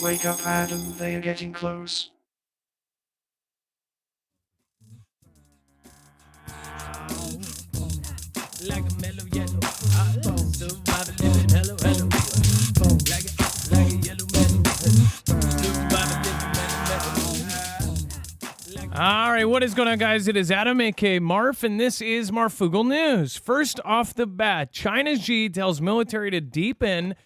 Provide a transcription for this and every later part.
Wake up, Adam, they are getting close. Like a mellow yellow, survive living hello, hello. Like a yellow mellow, survive living mellow. All right, what is going on, guys? It is Adam, aka Marf, and this is Marfoogle News. First off the bat, China's Xi tells military to deepen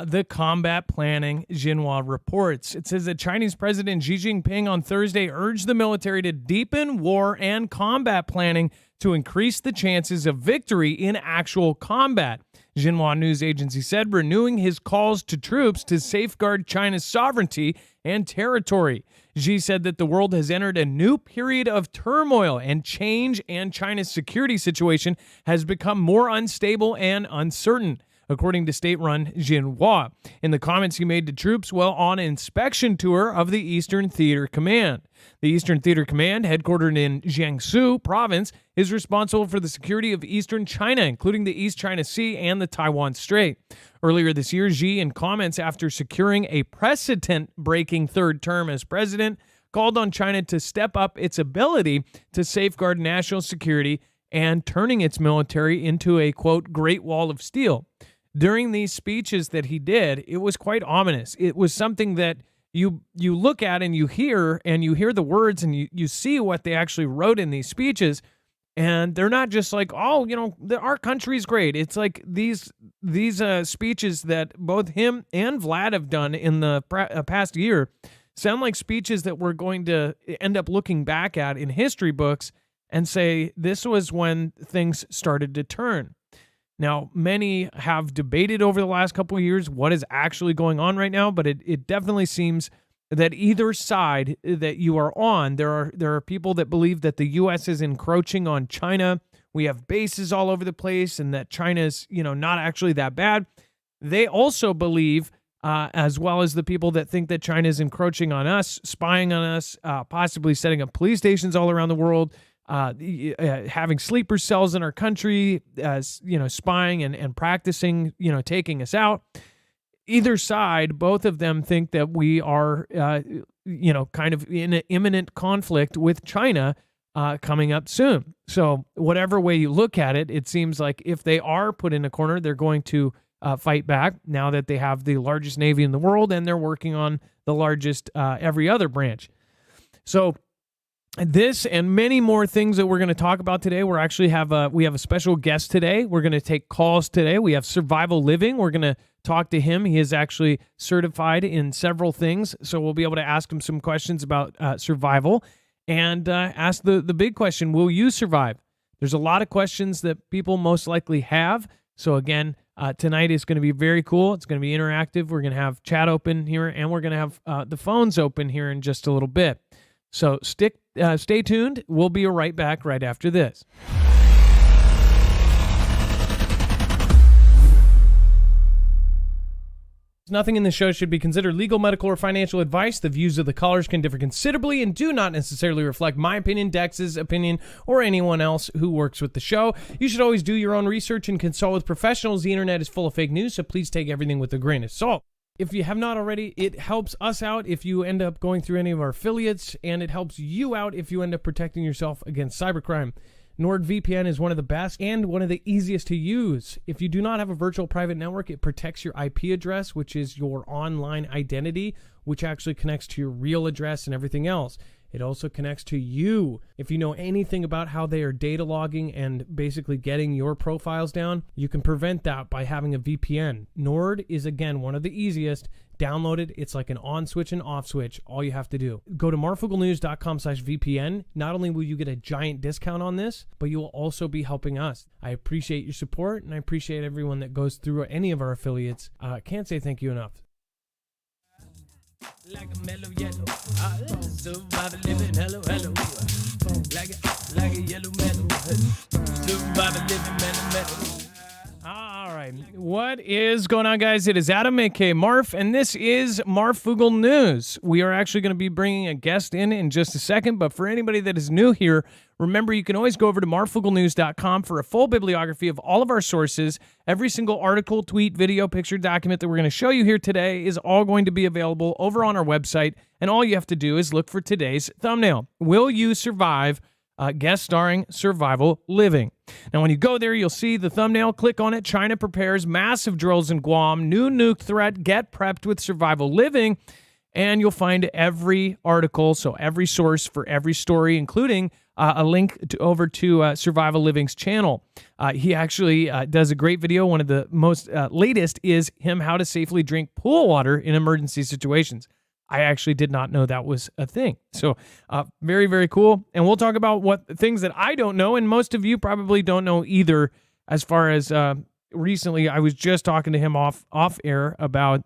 the combat planning, Xinhua reports. It says that Chinese President Xi Jinping on Thursday urged the military to deepen war and combat planning to increase the chances of victory in actual combat. Xinhua news agency said, renewing his calls to troops to safeguard China's sovereignty and territory. Xi said that the world has entered a new period of turmoil and change, and China's security situation has become more unstable and uncertain, according to state-run Xinhua. In the comments he made to troops while on an inspection tour of the Eastern Theater Command. The Eastern Theater Command, headquartered in Jiangsu Province, is responsible for the security of eastern China, including the East China Sea and the Taiwan Strait. Earlier this year, Xi, in comments after securing a precedent-breaking third term as president, called on China to step up its ability to safeguard national security and turning its military into a, quote, Great Wall of Steel. During these speeches that he did, it was quite ominous. It was something that you look at and you hear the words and you see what they actually wrote in these speeches, and they're not just like, oh, our country's great. It's like these speeches that both him and Vlad have done in the past year sound like speeches that we're going to end up looking back at in history books and say this was when things started to turn. Now, many have debated over the last couple of years what is actually going on right now, but it definitely seems that either side that you are on, there are people that believe that the U.S. is encroaching on China. We have bases all over the place, and that China's not actually that bad. They also believe, as well as the people that think that China is encroaching on us, spying on us, possibly setting up police stations all around the world, having sleeper cells in our country, spying and practicing, taking us out. Either side, both of them think that we are, kind of in an imminent conflict with China coming up soon. So whatever way you look at it, it seems like if they are put in a corner, they're going to fight back now that they have the largest Navy in the world and they're working on the largest every other branch. So this and many more things that we're going to talk about today. We have a special guest today. We're going to take calls today. We have Survival Living. We're going to talk to him. He is actually certified in several things, so we'll be able to ask him some questions about survival and ask the big question, will you survive? There's a lot of questions that people most likely have. So again, tonight is going to be very cool. It's going to be interactive. We're going to have chat open here, and we're going to have the phones open here in just a little bit. So stay tuned. We'll be right back right after this. Nothing in the show should be considered legal, medical, or financial advice. The views of the callers can differ considerably and do not necessarily reflect my opinion, Dex's opinion, or anyone else who works with the show. You should always do your own research and consult with professionals. The internet is full of fake news, so please take everything with a grain of salt. If you have not already, it helps us out if you end up going through any of our affiliates, and it helps you out if you end up protecting yourself against cybercrime. NordVPN is one of the best and one of the easiest to use. If you do not have a virtual private network, it protects your IP address, which is your online identity, which actually connects to your real address and everything else. It also connects to you. If you know anything about how they are data logging and basically getting your profiles down, you can prevent that by having a VPN. Nord is, again, one of the easiest. Download it. It's like an on switch and off switch. All you have to do. Go to marfooglenews.com/VPN. Not only will you get a giant discount on this, but you will also be helping us. I appreciate your support, and I appreciate everyone that goes through any of our affiliates. Can't say thank you enough. Like a mellow yellow, survive living hello. Like a yellow mellow, survive living mellow. All right. right. What is going on, guys? It is Adam, aka Marf, and this is Marfoogle News. We are actually going to be bringing a guest in just a second, but for anybody that is new here, remember you can always go over to marfooglenews.com for a full bibliography of all of our sources. Every single article, tweet, video, picture, document that we're going to show you here today is all going to be available over on our website, and all you have to do is look for today's thumbnail. Will you survive? Guest starring Survival Living. Now, when you go there, you'll see the thumbnail. Click on it. China prepares massive drills in Guam. New nuke threat. Get prepped with Survival Living. And you'll find every article, so every source for every story, including a link over to Survival Living's channel. He actually does a great video. One of the most latest is him how to safely drink pool water in emergency situations. I actually did not know that was a thing. So very, very cool. And we'll talk about what things that I don't know, and most of you probably don't know either. As far as recently, I was just talking to him off air about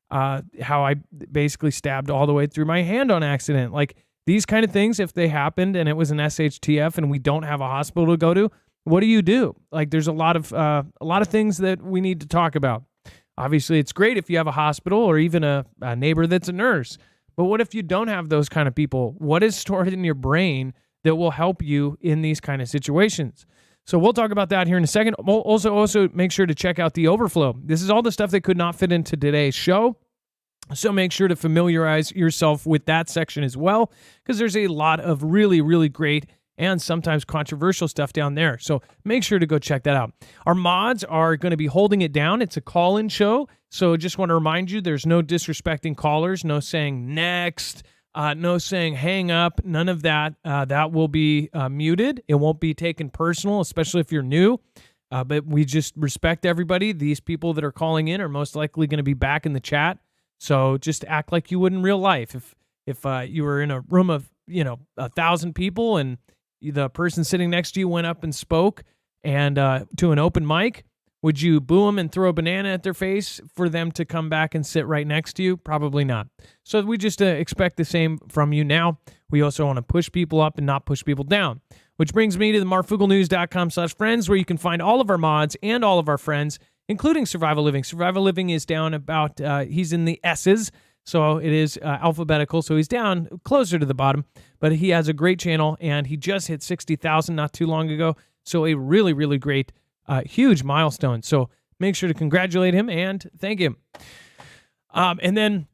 how I basically stabbed all the way through my hand on accident. Like these kind of things, if they happened and it was an SHTF and we don't have a hospital to go to, what do you do? Like there's a lot of things that we need to talk about. Obviously, it's great if you have a hospital or even a neighbor that's a nurse. But what if you don't have those kind of people? What is stored in your brain that will help you in these kind of situations? So we'll talk about that here in a second. We'll also make sure to check out the overflow. This is all the stuff that could not fit into today's show. So make sure to familiarize yourself with that section as well, because there's a lot of really, really great and sometimes controversial stuff down there. So make sure to go check that out. Our mods are going to be holding it down. It's a call-in show. So just want to remind you, there's no disrespecting callers, no saying next, no saying hang up, none of that. That will be muted. It won't be taken personal, especially if you're new. But we just respect everybody. These people that are calling in are most likely going to be back in the chat. So just act like you would in real life. If you were in a room of 1,000 people and the person sitting next to you went up and spoke and to an open mic, would you boo them and throw a banana at their face for them to come back and sit right next to you? Probably not. So we just expect the same from you now. We also want to push people up and not push people down, which brings me to the marfooglenews.com/friends, where you can find all of our mods and all of our friends, including Survival Living. Survival Living is down about, he's in the S's. So it is alphabetical, so he's down closer to the bottom, but he has a great channel, and he just hit 60,000 not too long ago, so a really, really great, huge milestone. So make sure to congratulate him and thank him. And then,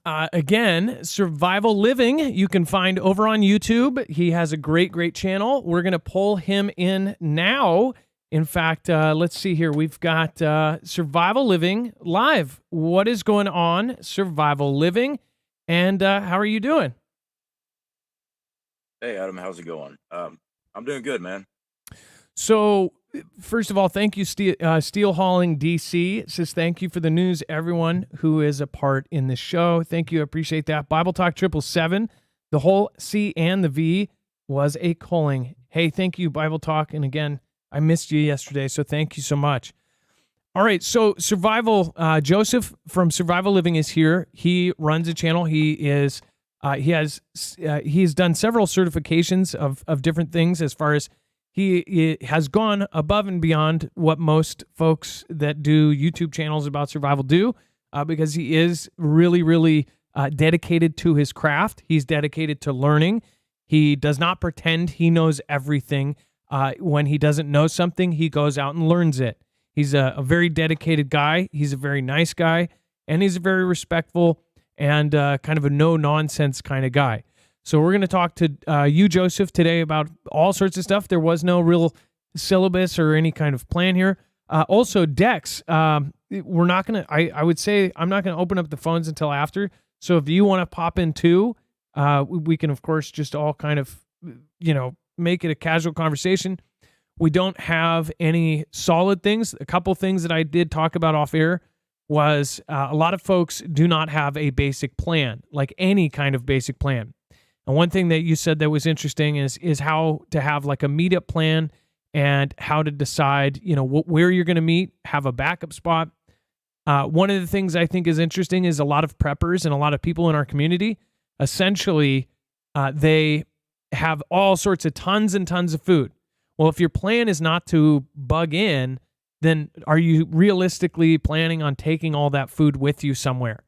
again, Survival Living, you can find over on YouTube. He has a great, great channel. We're going to pull him in now. In fact, let's see here. We've got Survival Living live. What is going on, Survival Living? And how are you doing? Hey, Adam, how's it going? I'm doing good, man. So, first of all, thank you, Steel Hauling DC. It says thank you for the news, everyone who is a part in the show. Thank you. I appreciate that. Bible Talk 777. The whole C and the V was a calling. Hey, thank you, Bible Talk. And again, I missed you yesterday, so thank you so much. All right, so Joseph from Survival Living is here. He runs a channel. He's done several certifications of different things. As far as he has gone above and beyond what most folks that do YouTube channels about survival do, because he is really, really dedicated to his craft. He's dedicated to learning. He does not pretend he knows everything. When he doesn't know something, he goes out and learns it. He's a very dedicated guy. He's a very nice guy, and he's a very respectful and kind of a no-nonsense kind of guy. So we're going to talk to you, Joseph, today about all sorts of stuff. There was no real syllabus or any kind of plan here. Also, Dex, we're not going to, I would say I'm not going to open up the phones until after. So if you want to pop in too, we can, of course, just all kind of, make it a casual conversation. We don't have any solid things. A couple things that I did talk about off air was a lot of folks do not have a basic plan, like any kind of basic plan. And one thing that you said that was interesting is how to have like a meetup plan and how to decide, where you're going to meet, have a backup spot. One of the things I think is interesting is a lot of preppers and a lot of people in our community, essentially, they have all sorts of tons and tons of food. Well, if your plan is not to bug in, then are you realistically planning on taking all that food with you somewhere?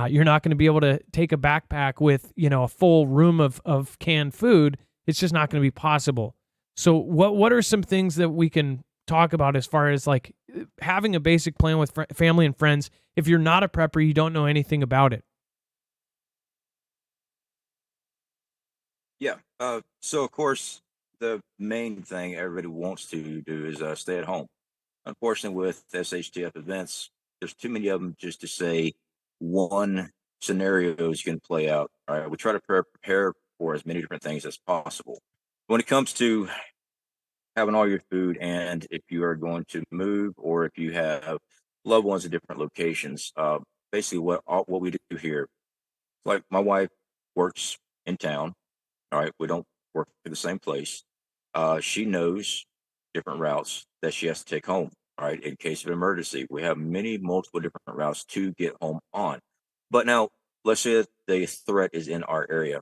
You're not going to be able to take a backpack with, a full room of canned food. It's just not going to be possible. So what are some things that we can talk about as far as like having a basic plan with family and friends? If you're not a prepper, you don't know anything about it. Yeah. So of course, the main thing everybody wants to do is stay at home. Unfortunately, with SHTF events, there's too many of them just to say one scenario is going to play out. All right. We try to prepare for as many different things as possible. When it comes to having all your food, and if you are going to move or if you have loved ones at different locations, basically what we do here, like my wife works in town. All right, we don't work for the same place. She knows different routes that she has to take home. All right, in case of emergency, we have multiple different routes to get home on. But now, let's say that the threat is in our area,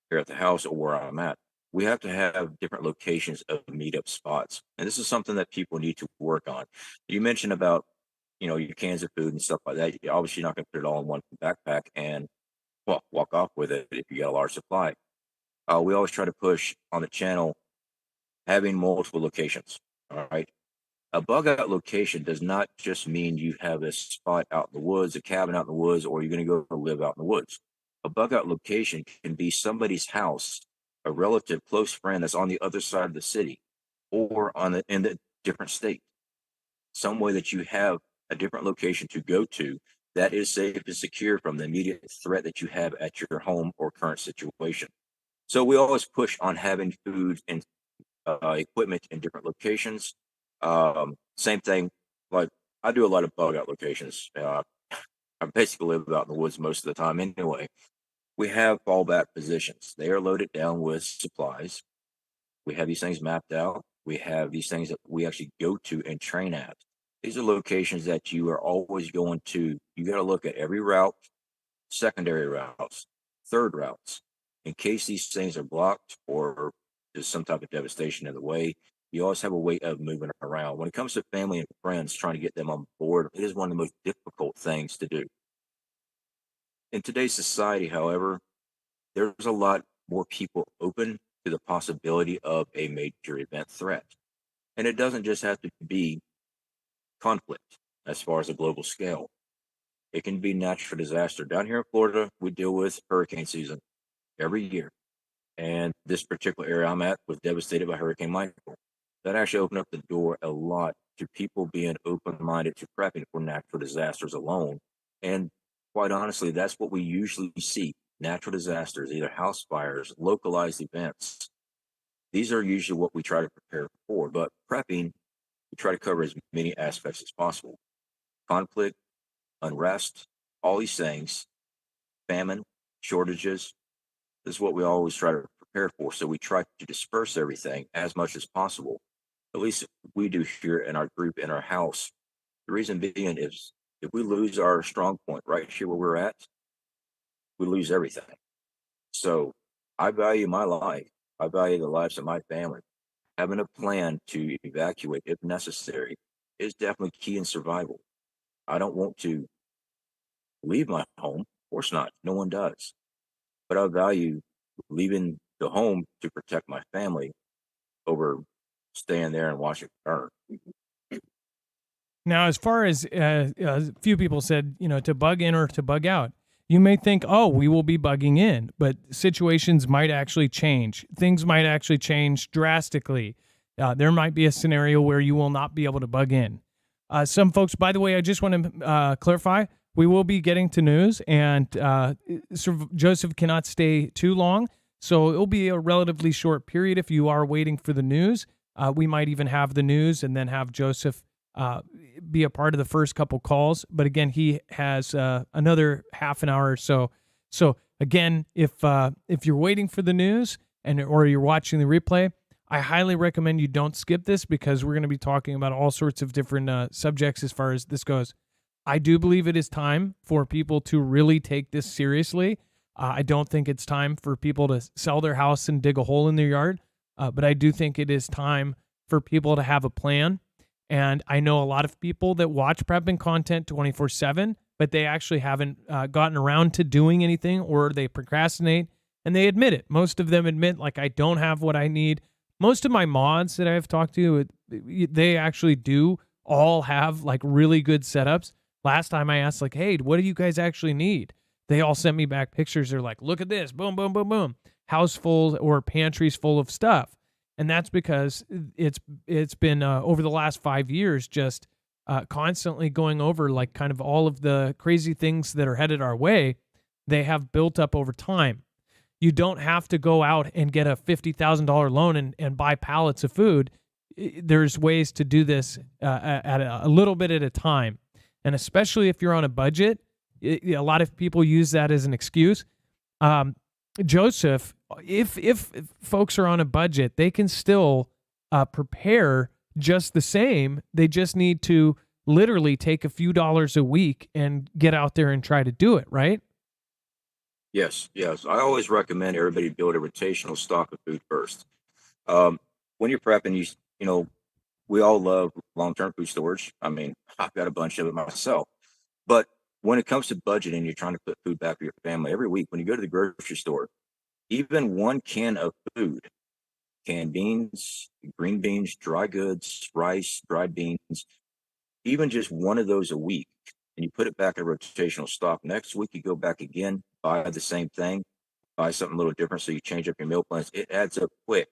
here at the house or where I'm at. We have to have different locations of meetup spots, and this is something that people need to work on. You mentioned about, your cans of food and stuff like that. You're obviously not going to put it all in one backpack and walk off with it if you got a large supply. We always try to push on the channel having multiple locations. All right. A bug out location does not just mean you have a spot out in the woods, a cabin out in the woods, or you're going to go live out in the woods. A bug out location can be somebody's house, a relative, close friend that's on the other side of the city, or in the different state. Some way that you have a different location to go to that is safe and secure from the immediate threat that you have at your home or current situation. So we always push on having food and equipment in different locations. Same thing, like I do a lot of bug out locations. I basically live out in the woods most of the time anyway. We have fallback positions. They are loaded down with supplies. We have these things mapped out. We have these things that we actually go to and train at. These are locations that you are always going to. You got to look at every route, secondary routes, third routes, in case these things are blocked or there's some type of devastation in the way. You always have a way of moving around. When it comes to family and friends, trying to get them on board, it is one of the most difficult things to do. In today's society, however, there's a lot more people open to the possibility of a major event threat. And it doesn't just have to be conflict as far as a global scale. It can be natural disaster. Down here in Florida, we deal with hurricane season every year. And this particular area I'm at was devastated by Hurricane Michael. That actually opened up the door a lot to people being open-minded to prepping for natural disasters alone. And quite honestly, that's what we usually see. Natural disasters, either house fires, localized events. These are usually what we try to prepare for. But prepping, we try to cover as many aspects as possible. Conflict, unrest, all these things, famine, shortages. This is what we always try to prepare for. So we try to disperse everything as much as possible. At least we do here in our group, in our house. The reason being is if we lose our strong point right here where we're at, we lose everything. So I value my life. I value the lives of my family. Having a plan to evacuate if necessary is definitely key in survival. I don't want to leave my home. Of course not. No one does. But I value leaving the home to protect my family over staying there and watching it burn. Now, as far as a few people said, to bug in or to bug out, you may think, oh, we will be bugging in, but situations might actually change. Things might actually change drastically. There might be a scenario where you will not be able to bug in. Some folks, by the way, I just want to clarify, we will be getting to news, and Joseph cannot stay too long, so it'll be a relatively short period if you are waiting for the news. We might even have the news and then have Joseph be a part of the first couple calls. But again, he has another half an hour or so. So again, if you're waiting for the news or you're watching the replay, I highly recommend you don't skip this because we're going to be talking about all sorts of different subjects as far as this goes. I do believe it is time for people to really take this seriously. I don't think it's time for people to sell their house and dig a hole in their yard, but I do think it is time for people to have a plan. And I know a lot of people that watch prepping content 24/7, but they actually haven't gotten around to doing anything, or they procrastinate, and they admit it. Most of them admit, like, I don't have what I need. Most of my mods that I've talked to, they actually do all have like really good setups. Last time I asked, like, hey, what do you guys actually need? They all sent me back pictures. They're like, look at this, boom, boom, boom, boom, house full or pantries full of stuff. And that's because it's been over the last 5 years just constantly going over like kind of all of the crazy things that are headed our way. They have built up over time. You don't have to go out and get a $50,000 loan and buy pallets of food. There's ways to do this at a little bit at a time. And especially if you're on a budget, a lot of people use that as an excuse. Joseph, if folks are on a budget, they can still prepare just the same. They just need to literally take a few dollars a week and get out there and try to do it, right? Yes, yes. I always recommend everybody build a rotational stock of food first. When you're prepping, you know, we all love long-term food storage. I mean, I've got a bunch of it myself. But when it comes to budgeting, you're trying to put food back for your family every week. When you go to the grocery store, even one can of food, canned beans, green beans, dry goods, rice, dried beans, even just one of those a week, and you put it back in a rotational stock. Next week, you go back again, buy the same thing, buy something a little different, so you change up your meal plans. It adds up quick.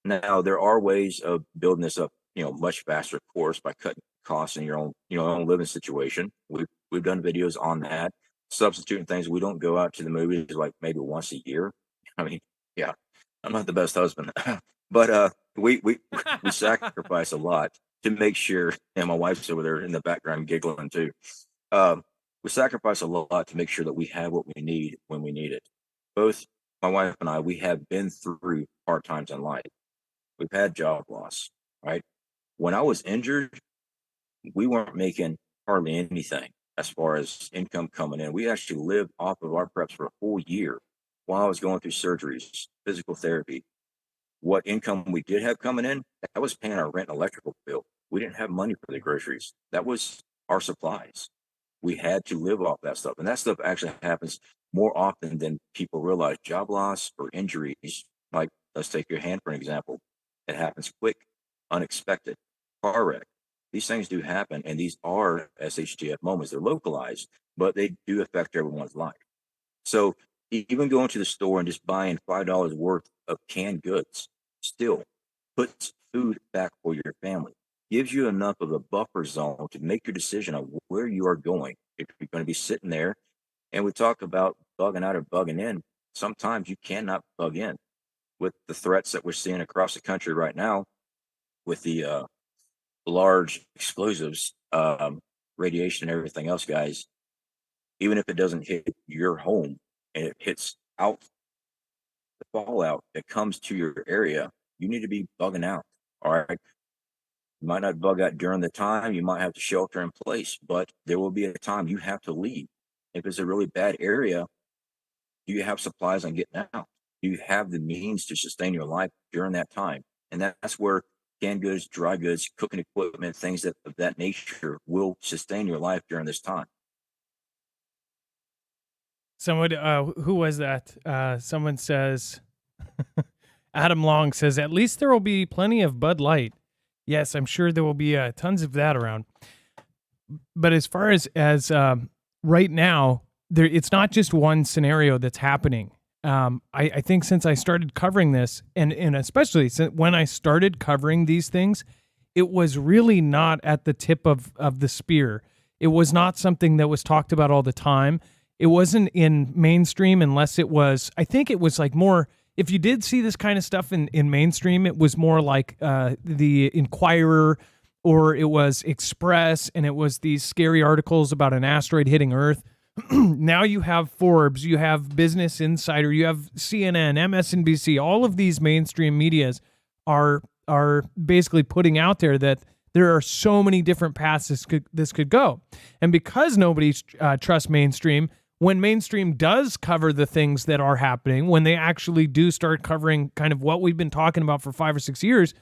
Now, there are ways of building this up, much faster, of course, by cutting costs in your own living situation. We've done videos on that, substituting things. We don't go out to the movies like maybe once a year. I mean, yeah, I'm not the best husband, but we sacrifice a lot to make sure. And my wife's over there in the background giggling too. We sacrifice a lot to make sure that we have what we need when we need it. Both my wife and I, we have been through hard times in life. We've had job loss, right? When I was injured, we weren't making hardly anything as far as income coming in. We actually lived off of our preps for a full year while I was going through surgeries, physical therapy. What income we did have coming in, that was paying our rent and electrical bill. We didn't have money for the groceries. That was our supplies. We had to live off that stuff. And that stuff actually happens more often than people realize. Job loss or injuries, like let's take your hand for an example. It happens quick, unexpected, car wreck. These things do happen, and these are SHTF moments. They're localized, but they do affect everyone's life. So even going to the store and just buying $5 worth of canned goods still puts food back for your family, gives you enough of a buffer zone to make your decision on where you are going. If you're going to be sitting there, and we talk about bugging out or bugging in, sometimes you cannot bug in with the threats that we're seeing across the country right now with the large explosives, radiation and everything else, guys. Even if it doesn't hit your home and it hits out the fallout that comes to your area, you need to be bugging out. All right. You might not bug out during the time, you might have to shelter in place, but there will be a time you have to leave. If it's a really bad area, do you have supplies on getting out? Do you have the means to sustain your life during that time? And that's where canned goods, dry goods, cooking equipment, things of that nature will sustain your life during this time. Someone, who was that? Someone says, Adam Long says, at least there will be plenty of Bud Light. Yes, I'm sure there will be tons of that around. But as far as right now, it's not just one scenario that's happening. I think since I started covering this, and especially when I started covering these things, it was really not at the tip of the spear. It was not something that was talked about all the time. It wasn't in mainstream unless it was, I think it was like more, if you did see this kind of stuff in mainstream, it was more like the Inquirer, or it was Express, and it was these scary articles about an asteroid hitting Earth. Now you have Forbes, you have Business Insider, you have CNN, MSNBC, all of these mainstream medias are basically putting out there that there are so many different paths this could go. And because nobody trusts mainstream, when mainstream does cover the things that are happening, when they actually do start covering kind of what we've been talking about for 5 or 6 years,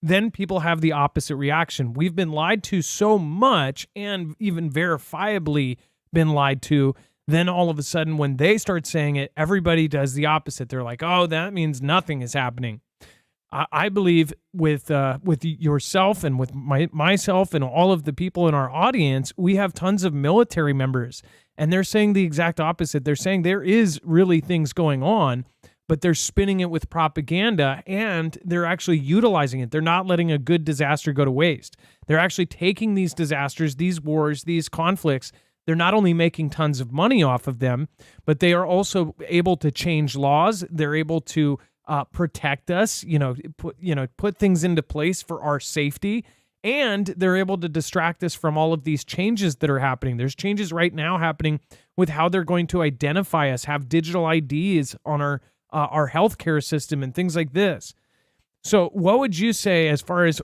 then people have the opposite reaction. We've been lied to so much, and even verifiably been lied to. Then all of a sudden, when they start saying it, everybody does the opposite. They're like, "Oh, that means nothing is happening." I believe with yourself and with myself and all of the people in our audience, we have tons of military members, and they're saying the exact opposite. They're saying there is really things going on, but they're spinning it with propaganda, and they're actually utilizing it. They're not letting a good disaster go to waste. They're actually taking these disasters, these wars, these conflicts. They're not only making tons of money off of them, but they are also able to change laws. They're able to protect us, put things into place for our safety, and they're able to distract us from all of these changes that are happening. There's changes right now happening with how they're going to identify us, have digital IDs on our healthcare system and things like this. So what would you say as far as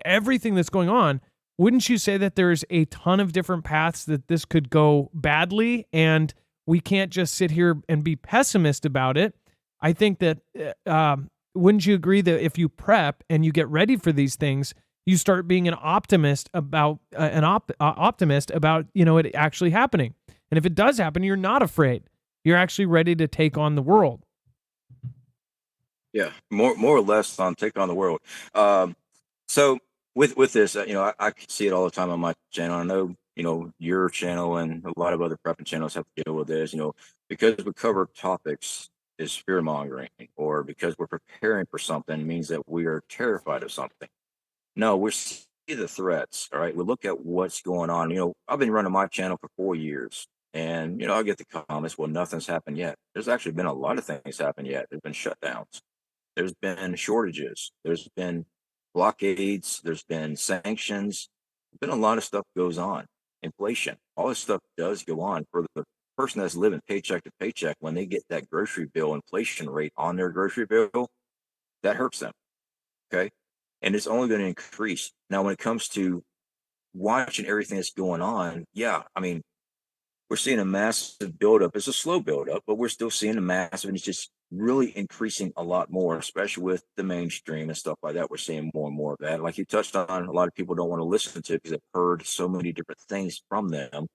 everything that's going on? Wouldn't you say that there's a ton of different paths that this could go badly, and we can't just sit here and be pessimist about it? I think that, wouldn't you agree that if you prep and you get ready for these things, you start being an optimist about it actually happening? And if it does happen, you're not afraid. You're actually ready to take on the world. Yeah, more or less on take on the world. So with this, I see it all the time on my channel. I know, your channel and a lot of other prepping channels have to deal with this, because we cover topics is fear mongering, or because we're preparing for something means that we are terrified of something. No, we see the threats. All right. We look at what's going on. I've been running my channel for 4 years, and, I get the comments, well, nothing's happened yet. There's actually been a lot of things happen yet. There's been shutdowns. There's been shortages. There's been blockades. There's been sanctions. There's been a lot of stuff goes on. Inflation. All this stuff does go on for the person that's living paycheck to paycheck. When they get that grocery bill inflation rate on their grocery bill, that hurts them. Okay. And it's only going to increase. Now, when it comes to watching everything that's going on, yeah, I mean, we're seeing a massive buildup. It's a slow buildup, but we're still seeing a massive, and it's just really increasing a lot more, especially with the mainstream and stuff like that. We're seeing more and more of that. Like you touched on, a lot of people don't want to listen to it because they've heard so many different things from them,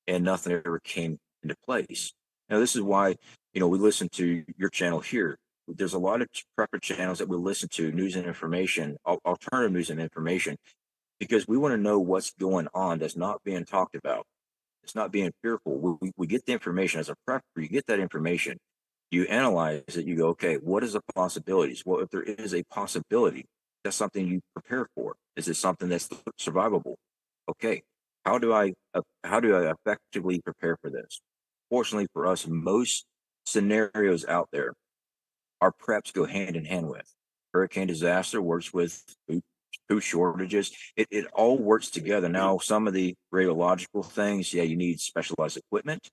and nothing ever came into place. Now, this is why, we listen to your channel here. There's a lot of prepper channels that we listen to, news and information, alternative news and information, because we want to know what's going on that's not being talked about. It's not being fearful. We get the information as a prepper. You get that information, you analyze it, you go, okay, what is the possibilities? Well, if there is a possibility, that's something you prepare for. Is it something that's survivable? Okay, how do I effectively prepare for this? Fortunately for us, most scenarios out there, our preps go hand in hand with. Hurricane disaster works with food shortages. It all works together. Now, some of the radiological things, yeah, you need specialized equipment,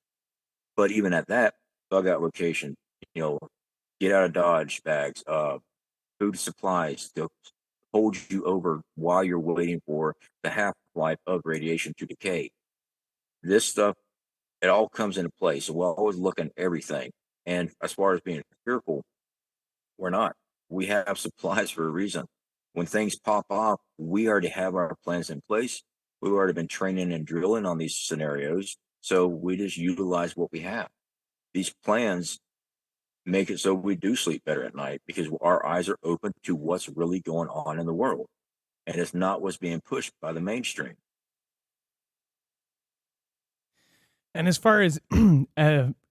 but even at that, dugout location, get out of Dodge bags, food supplies to hold you over while you're waiting for the half-life of radiation to decay. This stuff, it all comes into play. So we're always looking at everything. And as far as being fearful, we're not. We have supplies for a reason. When things pop off, we already have our plans in place. We've already been training and drilling on these scenarios. So we just utilize what we have. These plans make it so we do sleep better at night because our eyes are open to what's really going on in the world. And it's not what's being pushed by the mainstream. And as far as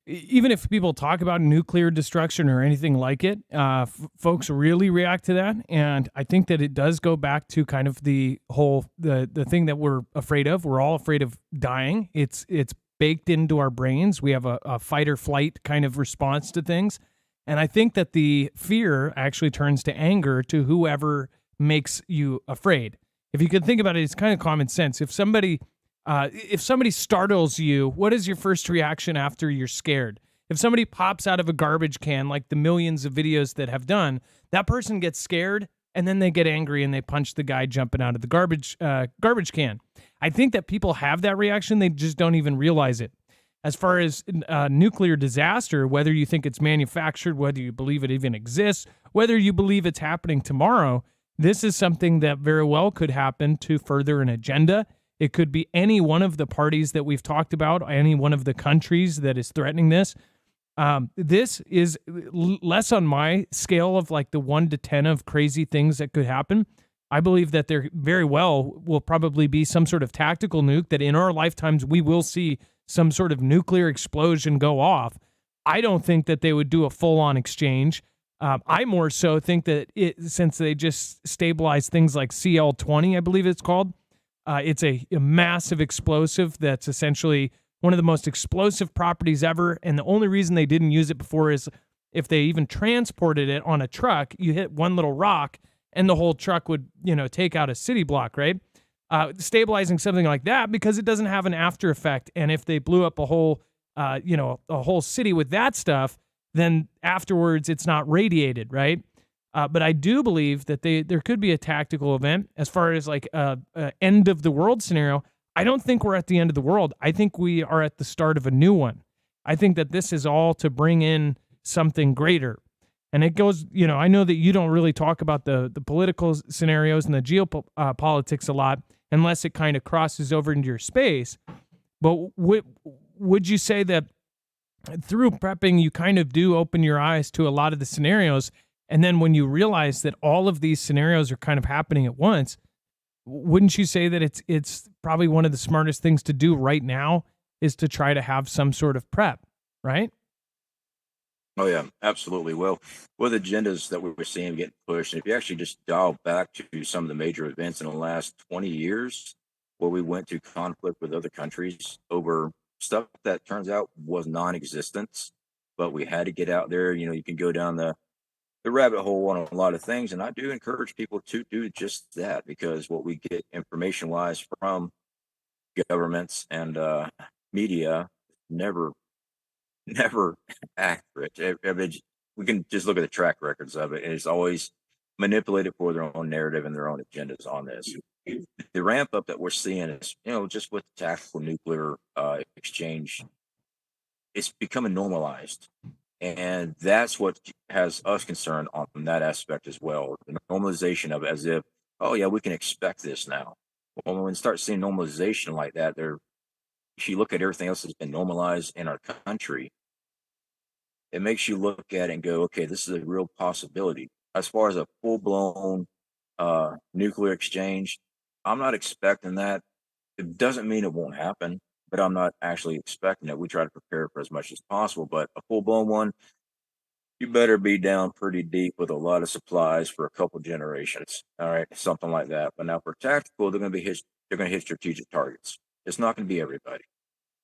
even if people talk about nuclear destruction or anything like it, folks really react to that. And I think that it does go back to kind of the whole the thing that we're afraid of. We're all afraid of dying. It's baked into our brains. We have a fight or flight kind of response to things. And I think that the fear actually turns to anger to whoever makes you afraid. If you could think about it, it's kind of common sense. If somebody startles you, what is your first reaction after you're scared? If somebody pops out of a garbage can, like the millions of videos that have done, that person gets scared and then they get angry and they punch the guy jumping out of the garbage can. I think that people have that reaction. They just don't even realize it. As far as nuclear disaster, whether you think it's manufactured, whether you believe it even exists, whether you believe it's happening tomorrow, This is something that very well could happen to further an agenda. It could be any one of the parties that we've talked about, any one of the countries that is threatening this. This is less on my scale of like the 1 to 10 of crazy things that could happen. I believe that there very well will probably be some sort of tactical nuke that in our lifetimes we will see some sort of nuclear explosion go off. I don't think that they would do a full-on exchange. I more so think that since they just stabilized things like CL-20, I believe it's called, it's a massive explosive that's essentially one of the most explosive properties ever. And the only reason they didn't use it before is if they even transported it on a truck, you hit one little rock and the whole truck would, take out a city block, right? Stabilizing something like that because it doesn't have an after effect. And if they blew up a whole city with that stuff, then afterwards it's not radiated, right? But I do believe that there could be a tactical event as far as like a end of the world scenario. I don't think we're at the end of the world. I think we are at the start of a new one. I think that this is all to bring in something greater. And it goes, I know that you don't really talk about the political scenarios and the geopolitics a lot unless it kind of crosses over into your space. But would you say that through prepping, you kind of do open your eyes to a lot of the scenarios? And then when you realize that all of these scenarios are kind of happening at once, wouldn't you say that it's probably one of the smartest things to do right now is to try to have some sort of prep, right? Oh yeah, absolutely. Well, with agendas that we were seeing getting pushed, and if you actually just dial back to some of the major events in the last 20 years, where we went to conflict with other countries over stuff that turns out was non-existent, but we had to get out there. You can go down the rabbit hole on a lot of things, and I do encourage people to do just that, because what we get information wise from governments and media never accurate. We can just look at the track records of it, and it's always manipulated for their own narrative and their own agendas on this. The ramp up that we're seeing is, just with the tactical nuclear exchange, it's becoming normalized. And that's what has us concerned on that aspect as well. The normalization of it, as if, oh yeah, we can expect this now. Well, when we start seeing normalization like that, if you look at everything else that's been normalized in our country, it makes you look at it and go, okay, this is a real possibility. As far as a full-blown nuclear exchange, I'm not expecting that. It doesn't mean it won't happen, but I'm not actually expecting it. We try to prepare for as much as possible, but a full-blown one, you better be down pretty deep with a lot of supplies for a couple generations. All right, something like that. But now for tactical, they're going to hit strategic targets. It's not going to be everybody.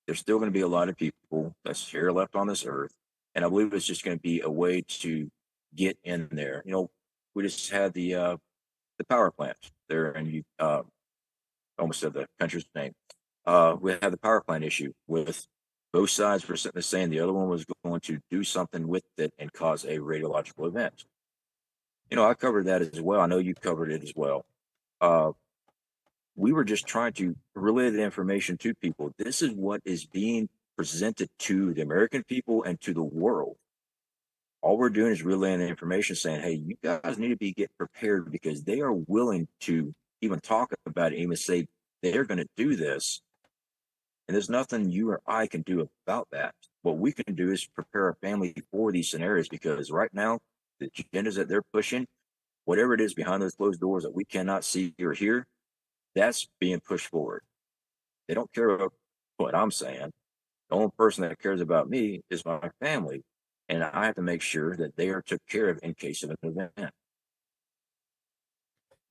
There's still going to be a lot of people that's here left on this earth, and I believe it's just going to be a way to get in there. We just had the power plant there, and you almost said the country's name. We had the power plant issue with both sides were saying the other one was going to do something with it and cause a radiological event. I covered that as well. I know you covered it as well. We were just trying to relay the information to people. This is what is being presented to the American people and to the world. All we're doing is relaying the information saying, hey, you guys need to get prepared, because they are willing to even talk about it, even say they're going to do this. And there's nothing you or I can do about that. What we can do is prepare our family for these scenarios, because right now, the agendas that they're pushing, whatever it is behind those closed doors that we cannot see or hear, that's being pushed forward. They don't care about what I'm saying. The only person that cares about me is my family. And I have to make sure that they are took care of in case of an event.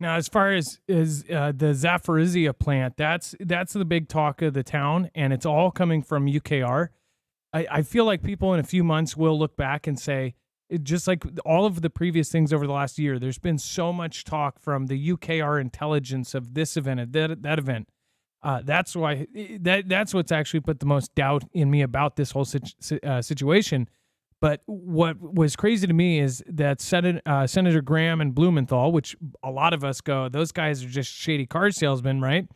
Now, as far as the Zaporizhia plant, that's the big talk of the town, and it's all coming from UKR. I feel like people in a few months will look back and say, just like all of the previous things over the last year, there's been so much talk from the UKR intelligence of this event and that event. That's why that's what's actually put the most doubt in me about this whole situation. But what was crazy to me is that Senator Graham and Blumenthal, which a lot of us go, those guys are just shady car salesmen, right?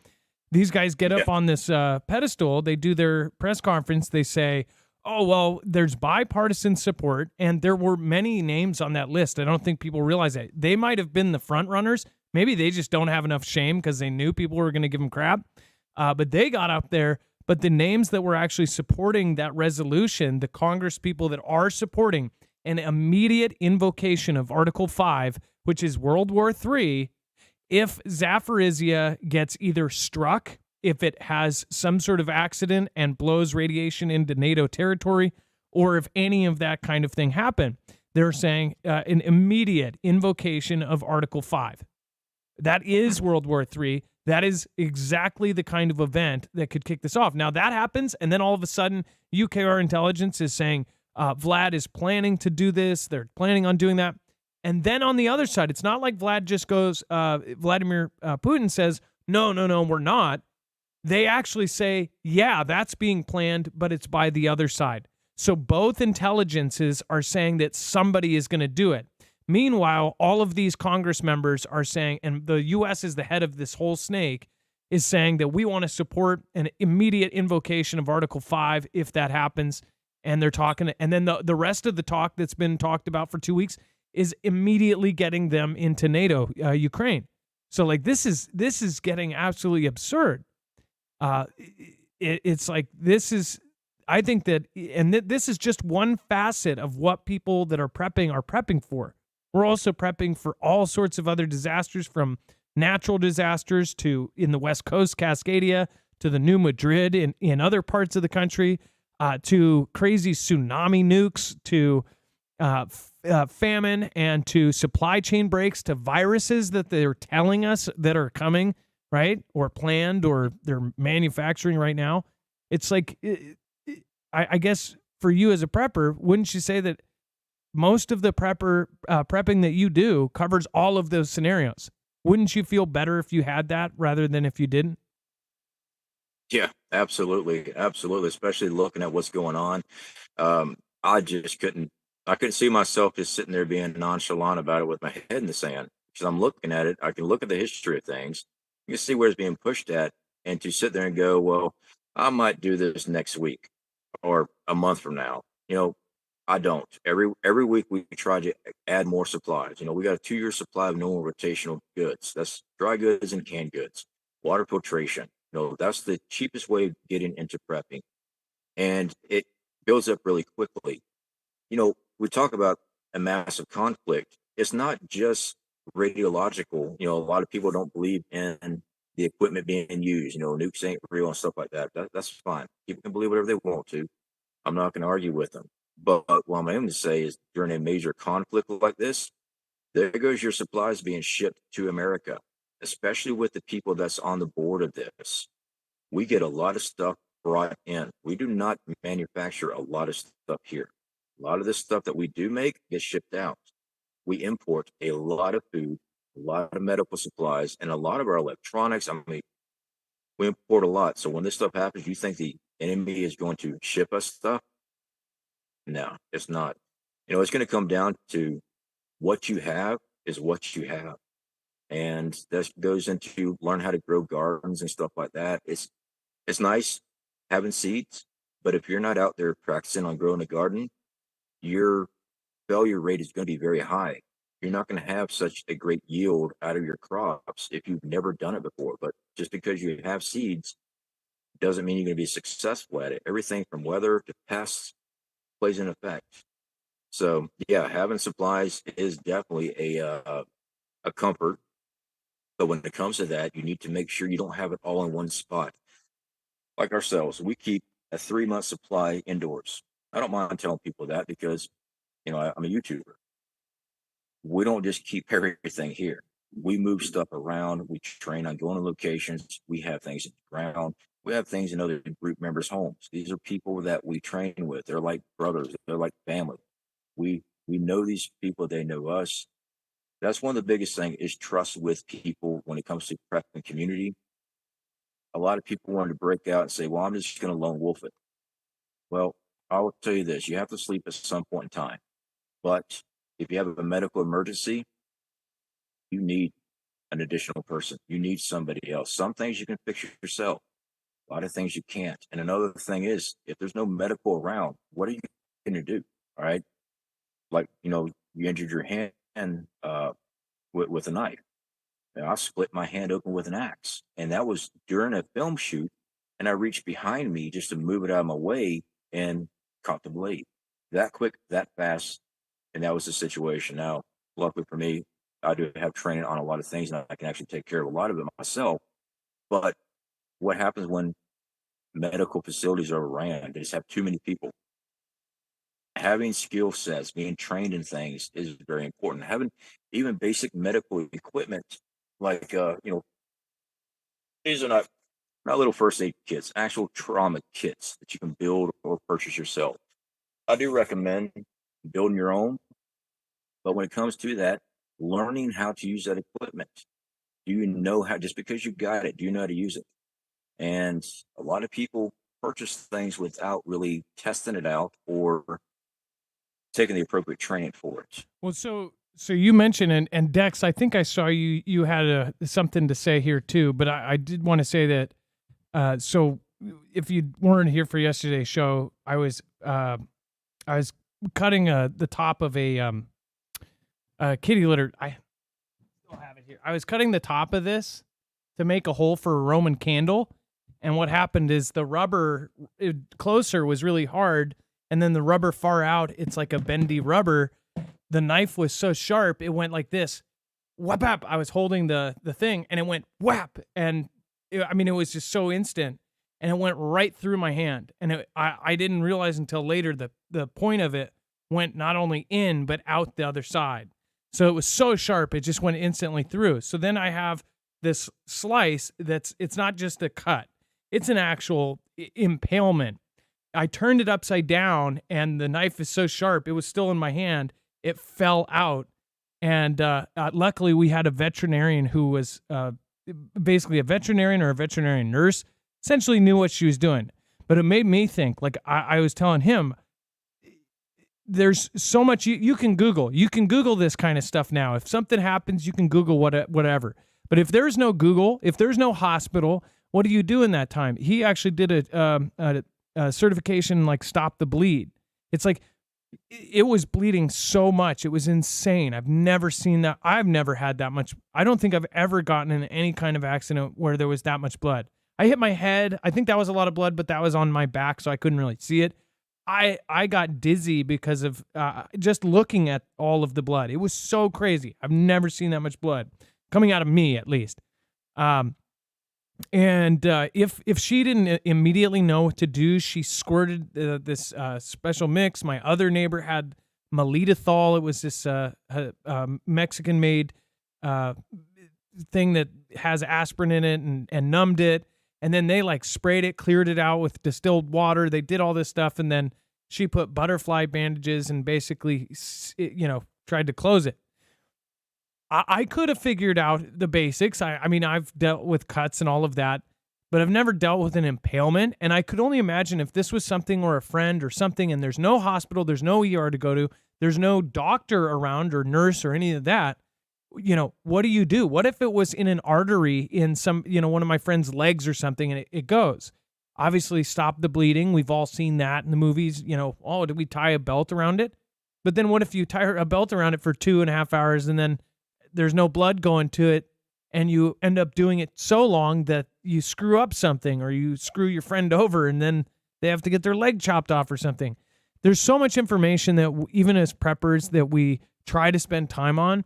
These guys get up on this pedestal. They do their press conference. They say, Oh, well, there's bipartisan support, and there were many names on that list. I don't think people realize that. They might have been the front runners. Maybe they just don't have enough shame because they knew people were going to give them crap. But they got up there. But the names that were actually supporting that resolution, the Congress people that are supporting an immediate invocation of Article 5, which is World War III, if Zaporizhia gets either struck, if it has some sort of accident and blows radiation into NATO territory, or if any of that kind of thing happen, they're saying an immediate invocation of Article 5. That is World War III. That is exactly the kind of event that could kick this off. Now that happens, and then all of a sudden, UKR intelligence is saying Vlad is planning to do this. They're planning on doing that. And then on the other side, it's not like Vlad just goes, Vladimir Putin says, no, we're not. They actually say, yeah, that's being planned, but it's by the other side. So both intelligences are saying that somebody is going to do it. Meanwhile, all of these Congress members are saying, and the U.S. is the head of this whole snake, is saying that we want to support an immediate invocation of Article 5 if that happens. And they're talking, and then the rest of the talk that's been talked about for 2 weeks is immediately getting them into NATO, Ukraine. So like this is getting absolutely absurd. It's like this is, I think that, and this is just one facet of what people that are prepping for. We're also prepping for all sorts of other disasters, from natural disasters to in the West Coast, Cascadia, to the New Madrid in other parts of the country, to crazy tsunami nukes, to famine, and to supply chain breaks, to viruses that they're telling us that are coming, right? Or planned, or they're manufacturing right now. It's like, I guess for you as a prepper, wouldn't you say that most of the prepping that you do covers all of those scenarios? Wouldn't you feel better if you had that rather than if you didn't? Yeah, absolutely, absolutely. Especially looking at what's going on, I just couldn't. I couldn't see myself just sitting there being nonchalant about it with my head in the sand. Because I'm looking at it, I can look at the history of things. You can see where it's being pushed at, and to sit there and go, "Well, I might do this next week or a month from now." I don't. Every week we try to add more supplies. We got a 2-year supply of normal rotational goods. That's dry goods and canned goods. Water filtration. That's the cheapest way of getting into prepping, and it builds up really quickly. We talk about a massive conflict. It's not just radiological. A lot of people don't believe in the equipment being used. Nukes ain't real and stuff like that. That's fine. People can believe whatever they want to. I'm not going to argue with them. But what I'm aiming to say is, during a major conflict like this, there goes your supplies being shipped to America, especially with the people that's on the board of this. We get a lot of stuff brought in. We do not manufacture a lot of stuff here. A lot of this stuff that we do make gets shipped out. We import a lot of food, a lot of medical supplies, and a lot of our electronics. I mean, we import a lot. So when this stuff happens, you think the enemy is going to ship us stuff? No, it's not. It's going to come down to what you have is what you have. And that goes into learn how to grow gardens and stuff like that. It's nice having seeds, but if you're not out there practicing on growing a garden, your failure rate is going to be very high. You're not going to have such a great yield out of your crops if you've never done it before. But just because you have seeds doesn't mean you're going to be successful at it. Everything from weather to pests plays an effect. So yeah, having supplies is definitely a comfort. But when it comes to that, you need to make sure you don't have it all in one spot. Like ourselves, we keep a 3-month supply indoors. I don't mind telling people that because, I'm a YouTuber. We don't just keep everything here. We move stuff around. We train on going to locations. We have things in the ground. We have things in other group members' homes. These are people that we train with. They're like brothers. They're like family. We know these people. They know us. That's one of the biggest things is trust with people when it comes to prep and community. A lot of people want to break out and say, well, I'm just going to lone wolf it. Well, I will tell you this, you have to sleep at some point in time. But if you have a medical emergency, you need an additional person. You need somebody else. Some things you can fix yourself. A lot of things you can't. And another thing is, if there's no medical around, what are you going to do? All right. Like, you injured your hand with a knife. And I split my hand open with an axe. And that was during a film shoot. And I reached behind me just to move it out of my way and caught the blade. That quick, that fast. And that was the situation. Now, luckily for me, I do have training on a lot of things and I can actually take care of a lot of it myself. But what happens when medical facilities are overran? They just have too many people. Having skill sets, being trained in things is very important. Having even basic medical equipment, like these are not little first aid kits, actual trauma kits that you can build or purchase yourself. I do recommend building your own, but when it comes to that, learning how to use that equipment. Do you know how? Just because you got it, do you know how to use it? And a lot of people purchase things without really testing it out or taking the appropriate training for it. Well, so you mentioned and Dex, I think I saw you had something to say here too, but I did want to say that so if you weren't here for yesterday's show, I was cutting the top of a kitty litter. I still have it here. I was cutting the top of this to make a hole for a Roman candle, and what happened is the rubber closer was really hard, and then the rubber far out, it's like a bendy rubber. The knife was so sharp, it went like this. Whap, whap. I was holding the thing, and it went whap. And it was just so instant, and it went right through my hand. And I didn't realize until later the point of it went not only in, but out the other side. So it was so sharp, it just went instantly through. So then I have this slice it's not just a cut, it's an actual impalement. I turned it upside down, and the knife is so sharp, it was still in my hand. It fell out. And luckily, we had a veterinarian who was basically a veterinarian or a veterinarian nurse, essentially knew what she was doing. But it made me think, like I was telling him, there's so much you can Google. You can Google this kind of stuff now. If something happens, you can Google whatever. But if there's no Google, if there's no hospital, what do you do in that time? He actually did a certification like Stop the Bleed. It's like it was bleeding so much. It was insane. I've never seen that. I've never had that much. I don't think I've ever gotten in any kind of accident where there was that much blood. I hit my head. I think that was a lot of blood, but that was on my back, so I couldn't really see it. I got dizzy because of just looking at all of the blood. It was so crazy. I've never seen that much blood coming out of me, at least. And if she didn't immediately know what to do, she squirted this special mix. My other neighbor had Melitethol. It was this Mexican-made thing that has aspirin in it and numbed it. And then they like sprayed it, cleared it out with distilled water. They did all this stuff, and then she put butterfly bandages and basically, tried to close it. I could have figured out the basics. I mean, I've dealt with cuts and all of that, but I've never dealt with an impalement. And I could only imagine if this was something or a friend or something, and there's no hospital, there's no ER to go to, there's no doctor around or nurse or any of that. What do you do? What if it was in an artery in some, one of my friend's legs or something, and it goes? Obviously, stop the bleeding. We've all seen that in the movies. Did we tie a belt around it? But then what if you tie a belt around it for 2.5 hours and then there's no blood going to it, and you end up doing it so long that you screw up something, or you screw your friend over, and then they have to get their leg chopped off or something? There's so much information that even as preppers that we try to spend time on,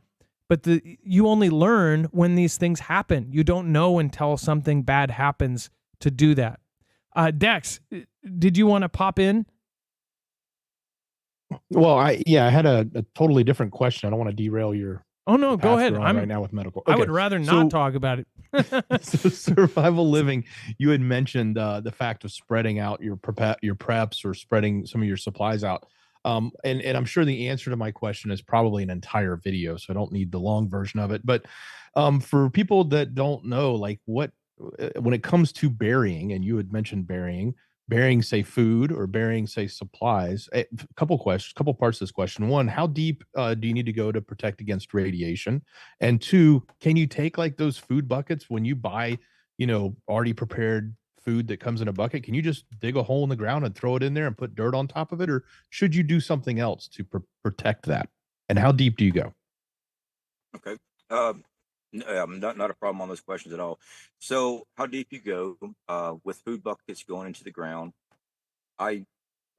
but you only learn when these things happen. You don't know until something bad happens to do that. Dex, did you want to pop in? Well, I had a totally different question. I don't want to derail your. Oh no, go ahead. I'm right now with medical. Okay. I would rather not talk about it. So survival living, you had mentioned the fact of spreading out your preps or spreading some of your supplies out. And I'm sure the answer to my question is probably an entire video, so I don't need the long version of it. But for people that don't know, like when it comes to burying, and you had mentioned burying, say food, or burying say supplies. A couple parts of this question. One, how deep do you need to go to protect against radiation? And two, can you take like those food buckets when you buy, already prepared food that comes in a bucket, can you just dig a hole in the ground and throw it in there and put dirt on top of it? Or should you do something else to protect that? And how deep do you go? Okay. Not a problem on those questions at all. So how deep you go with food buckets going into the ground? I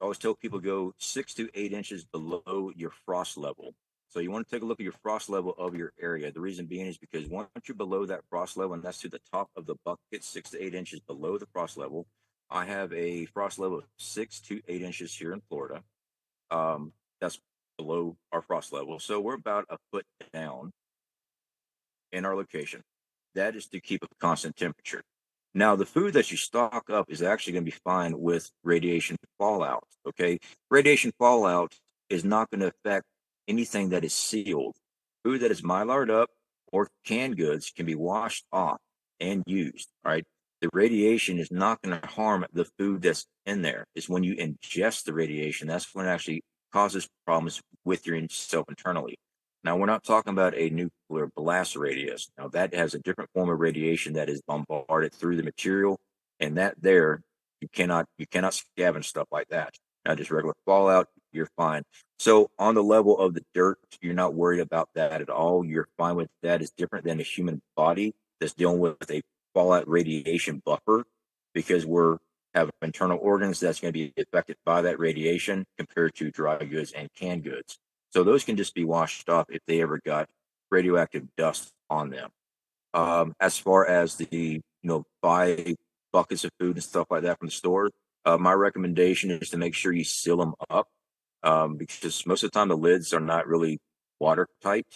always tell people go 6 to 8 inches below your frost level. So you want to take a look at your frost level of your area. The reason being is because once you're below that frost level, and that's to the top of the bucket, 6 to 8 inches below the frost level. I have a frost level of 6 to 8 inches here in Florida. That's below our frost level. So we're about a foot down in our location. That is to keep a constant temperature. Now, the food that you stock up is actually going to be fine with radiation fallout. Okay. Radiation fallout is not going to affect anything that is sealed. Food that is mylared up or canned goods can be washed off and used. All right. The radiation is not going to harm the food that's in there. It's when you ingest the radiation, that's when it actually causes problems with yourself internally. Now, we're not talking about a nuclear blast radius. Now, that has a different form of radiation that is bombarded through the material, and that there you cannot scavenge stuff like that. Now, just regular fallout, you're fine. So, on the level of the dirt, you're not worried about that at all. You're fine with that. It's different than a human body that's dealing with a fallout radiation buffer, because we're have internal organs that's going to be affected by that radiation compared to dry goods and canned goods. So those can just be washed off if they ever got radioactive dust on them. As far as the buy buckets of food and stuff like that from the store, my recommendation is to make sure you seal them up, because most of the time the lids are not really watertight.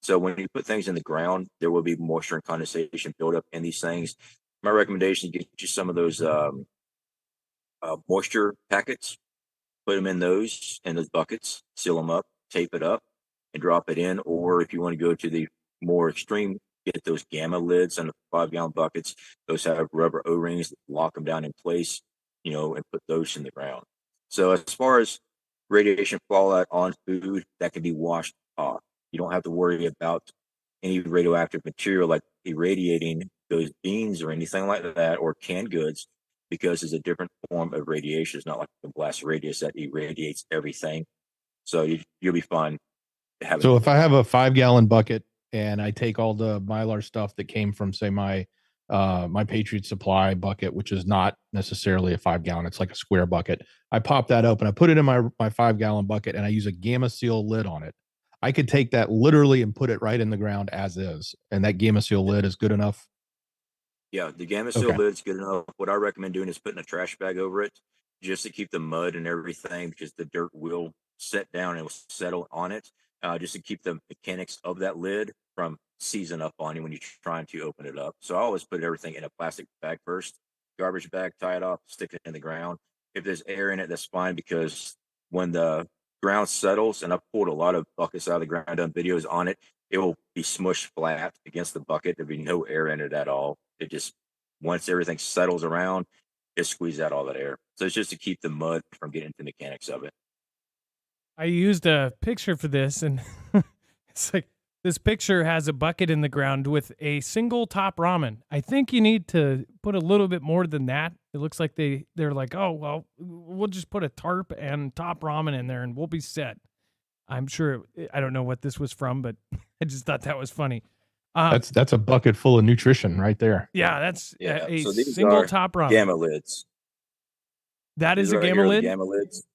So when you put things in the ground, there will be moisture and condensation buildup in these things. My recommendation is get you some of those moisture packets, put them in those buckets, seal them up, tape it up, and drop it in. Or if you want to go to the more extreme, get those gamma lids on the 5-gallon buckets. Those have rubber O-rings that lock them down in place, and put those in the ground. So as far as radiation fallout on food, that can be washed off. You don't have to worry about any radioactive material like irradiating those beans or anything like that, or canned goods, because it's a different form of radiation. It's not like the blast radius that irradiates everything. So you'll be fine. So if I have a 5-gallon bucket and I take all the Mylar stuff that came from, say, my Patriot Supply bucket, which is not necessarily a 5-gallon, it's like a square bucket. I pop that open, I put it in my 5-gallon bucket, and I use a Gamma Seal lid on it. I could take that literally and put it right in the ground as is, and that Gamma Seal lid is good enough. Yeah, the Gamma Seal lid's good enough. What I recommend doing is putting a trash bag over it, just to keep the mud and everything, because the dirt will set down and it will settle on it, just to keep the mechanics of that lid from seizing up on you when you're trying to open it up. So I always put everything in a plastic bag first, garbage bag, tie it off, stick it in the ground. If there's air in it, that's fine, because when the ground settles, and I've pulled a lot of buckets out of the ground, done videos on it, it will be smushed flat against the bucket. There'll be no air in it at all. It just, once everything settles around, it squeezes out all that air. So it's just to keep the mud from getting into the mechanics of it. I used a picture for this, and it's like, this picture has a bucket in the ground with a single top ramen. I think you need to put a little bit more than that. It looks like they're like, oh, well, we'll just put a tarp and top ramen in there and we'll be set. I'm sure, I don't know what this was from, but I just thought that was funny. That's a bucket full of nutrition right there. Yeah, that's a so these single are top ramen. Gamma lids. That is These a right Gamma here are the lid? Gamma lids.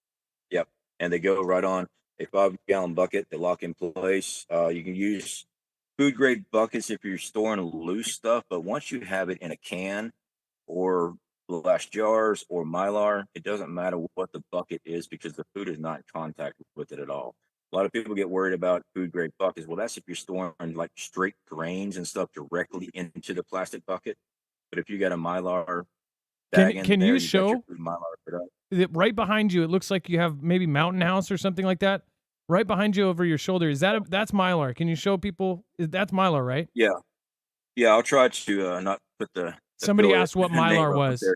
Yep. And they go right on a 5-gallon bucket. They lock in place. You can use food grade buckets if you're storing loose stuff, but once you have it in a can or glass jars or Mylar, it doesn't matter what the bucket is, because the food is not in contact with it at all. A lot of people get worried about food grade buckets. Well, that's if you're storing like straight grains and stuff directly into the plastic bucket. But if you got a Mylar bag Can there, you got show your food Mylar put up. right behind you? It looks like you have maybe Mountain House or something like that. Right behind you over your shoulder. Is that's Mylar? Can you show people? That's Mylar, right? Yeah. I'll try to not put the Somebody asked what name Mylar up was. there.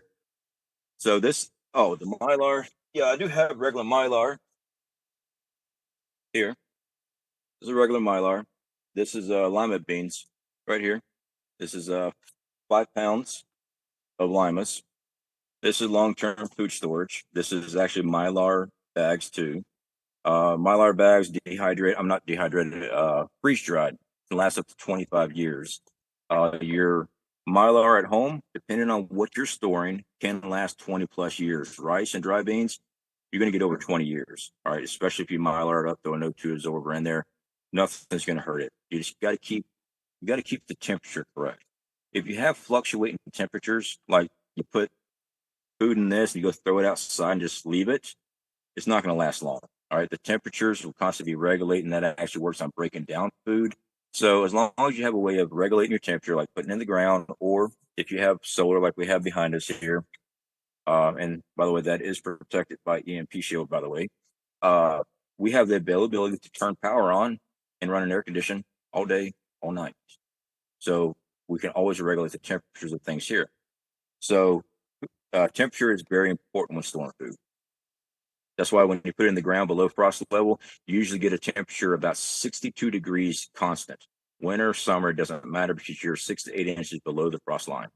So the Mylar. Yeah, I do have regular Mylar here. This is a regular Mylar. This is lima beans right here. This is 5 pounds of limas. This is long-term food storage. This is actually Mylar bags too. Mylar bags I'm not dehydrated, freeze dried. Can last up to 25 years. Your Mylar at home, depending on what you're storing, can last 20 plus years. Rice and dry beans, you're going to get over 20 years. All right, especially if you Mylar it up, throw a No2 absorber in there, nothing's going to hurt it. You just got to keep the temperature correct. If you have fluctuating temperatures, like you put food in this and you go throw it outside and just leave it, it's not going to last long. All right, the temperatures will constantly be regulating. That actually works on breaking down food. So as long as you have a way of regulating your temperature, like putting it in the ground, or if you have solar like we have behind us here, and by the way, that is protected by EMP shield, by the way, we have the availability to turn power on and run an air condition all day, all night. So we can always regulate the temperatures of things here. So temperature is very important when storing food. That's why when you put it in the ground below frost level, you usually get a temperature about 62 degrees constant. Winter, summer, it doesn't matter because you're 6 to 8 inches below the frost line.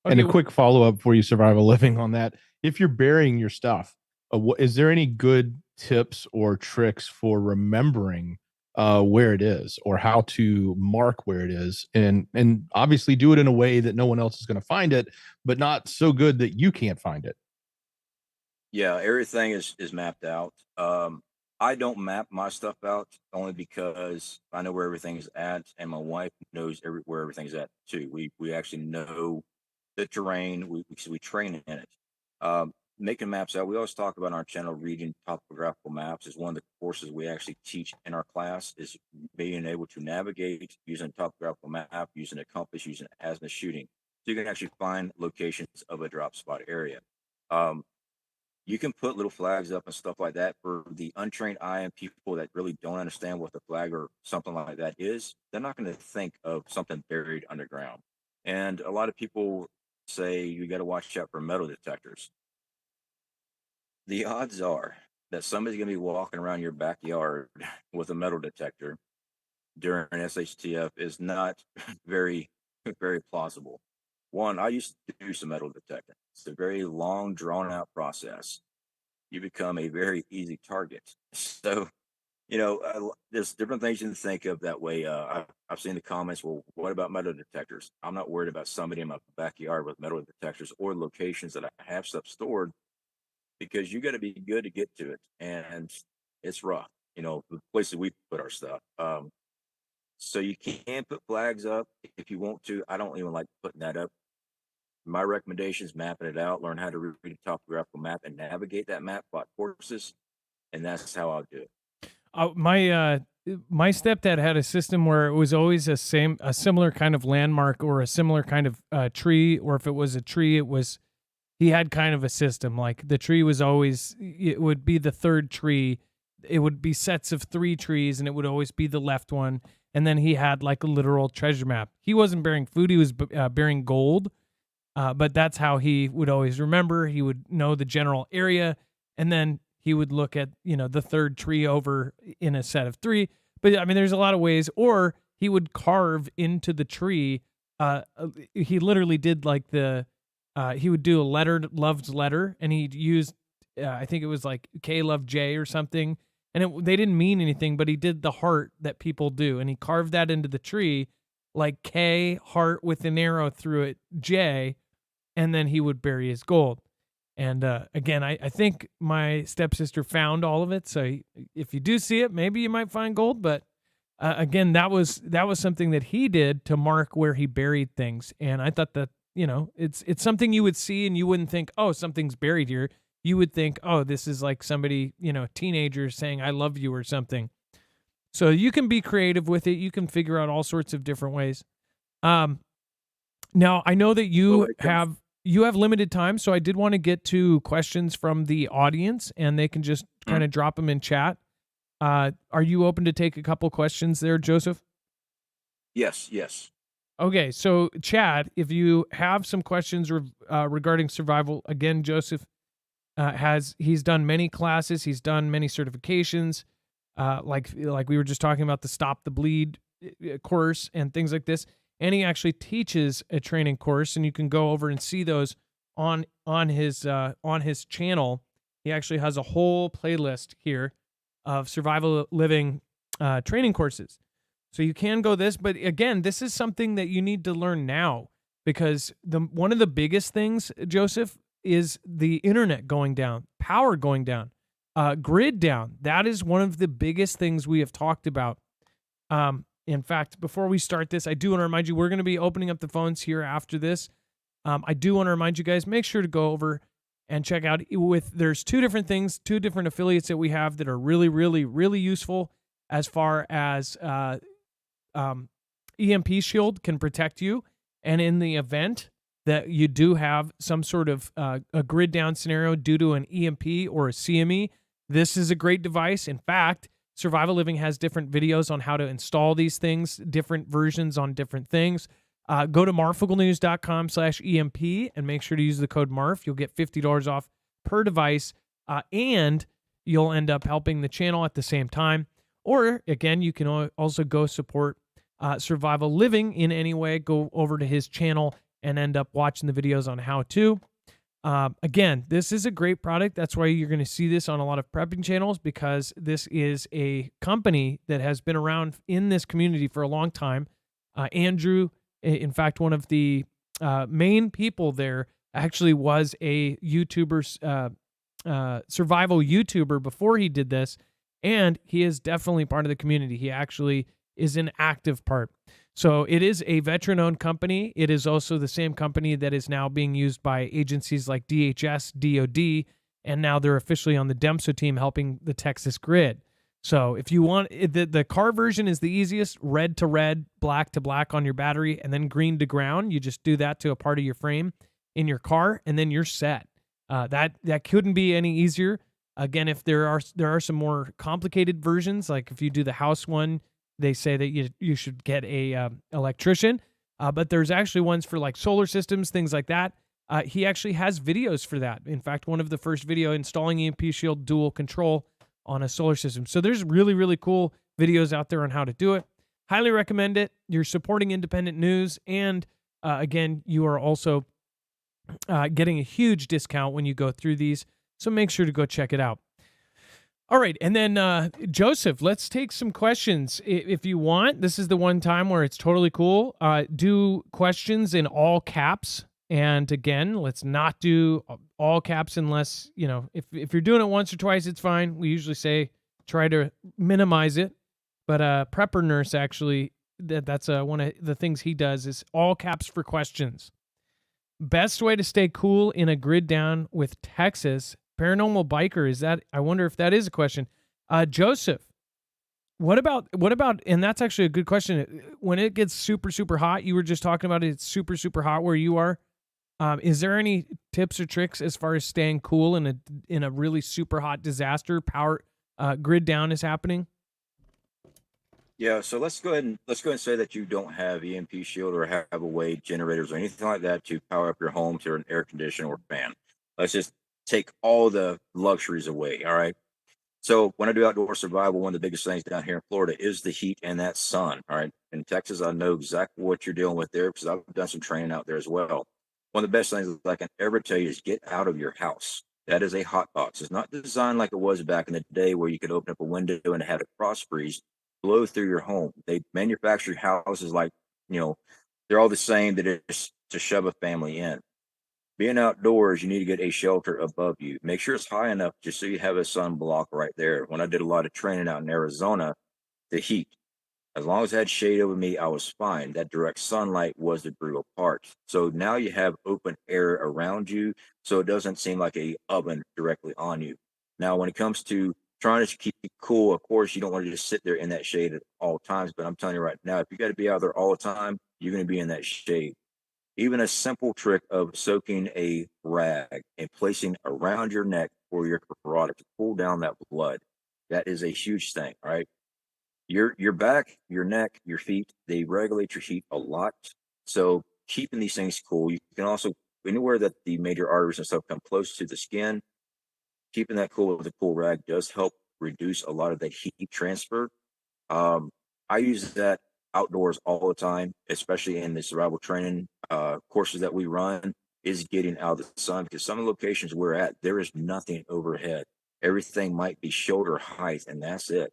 And a quick follow-up before you survive a living on that. If you're burying your stuff, is there any good tips or tricks for remembering where it is, or how to mark where it is, and obviously do it in a way that no one else is going to find it, but not so good that you can't find it? Yeah, everything is mapped out. I don't map my stuff out only because I know where everything is at, and my wife knows where everything's at too. We actually know the terrain. We train in it. Making maps out. We always talk about on our channel, reading topographical maps is one of the courses we actually teach in our class, is being able to navigate using a topographical map, using a compass, using azimuth shooting. So you can actually find locations of a drop spot area. You can put little flags up and stuff like that for the untrained eye and people that really don't understand what the flag or something like that is. They're not going to think of something buried underground. And a lot of people say you got to watch out for metal detectors. The odds are that somebody's going to be walking around your backyard with a metal detector during SHTF is not very, very plausible. One, I used to do some metal detecting. It's a very long, drawn-out process. You become a very easy target. So, there's different things you can think of that way. I've seen the comments, well, what about metal detectors? I'm not worried about somebody in my backyard with metal detectors or locations that I have stuff stored, because you got to be good to get to it. And it's rough, the places we put our stuff. So you can put flags up if you want to. I don't even like putting that up. My recommendation is mapping it out, learn how to read a topographical map and navigate that map, plot courses, and that's how I'll do it. My stepdad had a system where it was always a similar kind of landmark or a similar kind of tree, or if it was a tree, he had kind of a system. Like the tree was always, it would be the third tree. It would be sets of 3 trees, and it would always be the left one. And then he had like a literal treasure map. He wasn't bearing food; he was bearing gold. But that's how he would always remember. He would know the general area, and then he would look at, the third tree over in a set of 3. But I mean, there's a lot of ways. Or he would carve into the tree. He literally did like he would do a loved letter, and he'd use, I think it was like K love J or something. And they didn't mean anything, but he did the heart that people do. And he carved that into the tree, like K, heart with an arrow through it, J, and then he would bury his gold. And again, I think my stepsister found all of it. So if you do see it, maybe you might find gold. But again, that was something that he did to mark where he buried things. And I thought that, it's something you would see and you wouldn't think, oh, something's buried here. You would think, oh, this is like somebody, teenager saying, I love you or something. So you can be creative with it. You can figure out all sorts of different ways. Now, I know that you have limited time, so I did want to get to questions from the audience, and they can just kind of drop them in chat. Are you open to take a couple questions there, Joseph? Yes. Okay, so Chad, if you have some questions regarding survival, again, Joseph he's done many classes, he's done many certifications, like we were just talking about the Stop the Bleed course and things like this. And he actually teaches a training course, and you can go over and see those on his channel. He actually has a whole playlist here of survival living training courses. So you can go this, but again, this is something that you need to learn now, because one of the biggest things, Joseph, is the internet going down, power going down, grid down. That is one of the biggest things we have talked about. In fact, before we start this, I do want to remind you, we're going to be opening up the phones here after this. I do want to remind you guys, make sure to go over and check out there's two different things, two different affiliates that we have that are really, really, really useful as far as EMP Shield can protect you. And in the event that you do have some sort of a grid down scenario due to an EMP or a CME, this is a great device. In fact, Survival Living has different videos on how to install these things, different versions on different things. Go to marfooglenews.com/EMP and make sure to use the code MARF. You'll get $50 off per device, and you'll end up helping the channel at the same time. Or, again, you can also go support Survival Living in any way. Go over to his channel and end up watching the videos on how to. Again, this is a great product. That's why you're going to see this on a lot of prepping channels, because this is a company that has been around in this community for a long time. Andrew, in fact, one of the main people there, actually was a YouTuber, survival YouTuber before he did this, and he is definitely part of the community. He actually is an active part. So it is a veteran-owned company. It is also the same company that is now being used by agencies like DHS, DOD, and now they're officially on the DEMSO team helping the Texas grid. So if you want, the car version is the easiest, red to red, black to black on your battery, and then green to ground. You just do that to a part of your frame in your car, and then you're set. That couldn't be any easier. Again, if there are some more complicated versions, like if you do the house one, they say that you should get a electrician. But there's actually ones for like solar systems, things like that. He actually has videos for that. In fact, one of the first video, installing EMP Shield dual control on a solar system. So there's really, really cool videos out there on how to do it. Highly recommend it. You're supporting independent news. And again, you are also getting a huge discount when you go through these. So make sure to go check it out. All right. And then Joseph, let's take some questions. If you want, this is the one time where it's totally cool. Do questions in all caps. And again, let's not do all caps unless, if you're doing it once or twice, it's fine. We usually say try to minimize it. But Prepper Nurse, actually, that's one of the things he does is all caps for questions. Best way to stay cool in a grid down with Texas. Paranormal Biker, is that, I wonder if that is a question. Joseph, what about, and that's actually a good question. When it gets super, super hot, you were just talking about it's super, super hot where you are. Is there any tips or tricks as far as staying cool in a really super hot disaster? Power grid down is happening. Yeah, so let's go ahead and say that you don't have EMP Shield or have a way generators or anything like that to power up your home to an air conditioner or fan. Let's just take all the luxuries away. All right. So when I do outdoor survival, one of the biggest things down here in Florida is the heat and that sun. All right. In Texas, I know exactly what you're dealing with there because I've done some training out there as well. One of the best things I can ever tell you is get out of your house. That is a hot box. It's not designed like it was back in the day where you could open up a window and have a cross breeze blow through your home. They manufacture houses like, they're all the same. That is to shove a family in. Being outdoors, you need to get a shelter above you. Make sure it's high enough just so you have a sunblock right there. When I did a lot of training out in Arizona, the heat, as long as I had shade over me, I was fine. That direct sunlight was the brutal part. So now you have open air around you, so it doesn't seem like a oven directly on you. Now, when it comes to trying to keep it cool, of course, you don't want to just sit there in that shade at all times. But I'm telling you right now, if you got to be out there all the time, you're going to be in that shade. Even a simple trick of soaking a rag and placing around your neck or your carotid to cool down that blood, that is a huge thing, right? Your back, your neck, your feet, they regulate your heat a lot. So keeping these things cool, you can also, anywhere that the major arteries and stuff come close to the skin, keeping that cool with a cool rag does help reduce a lot of the heat transfer. I use that outdoors all the time, especially in the survival training courses that we run. is getting out of the sun, because some of the locations we're at, there is nothing overhead. Everything might be shoulder height, and that's it.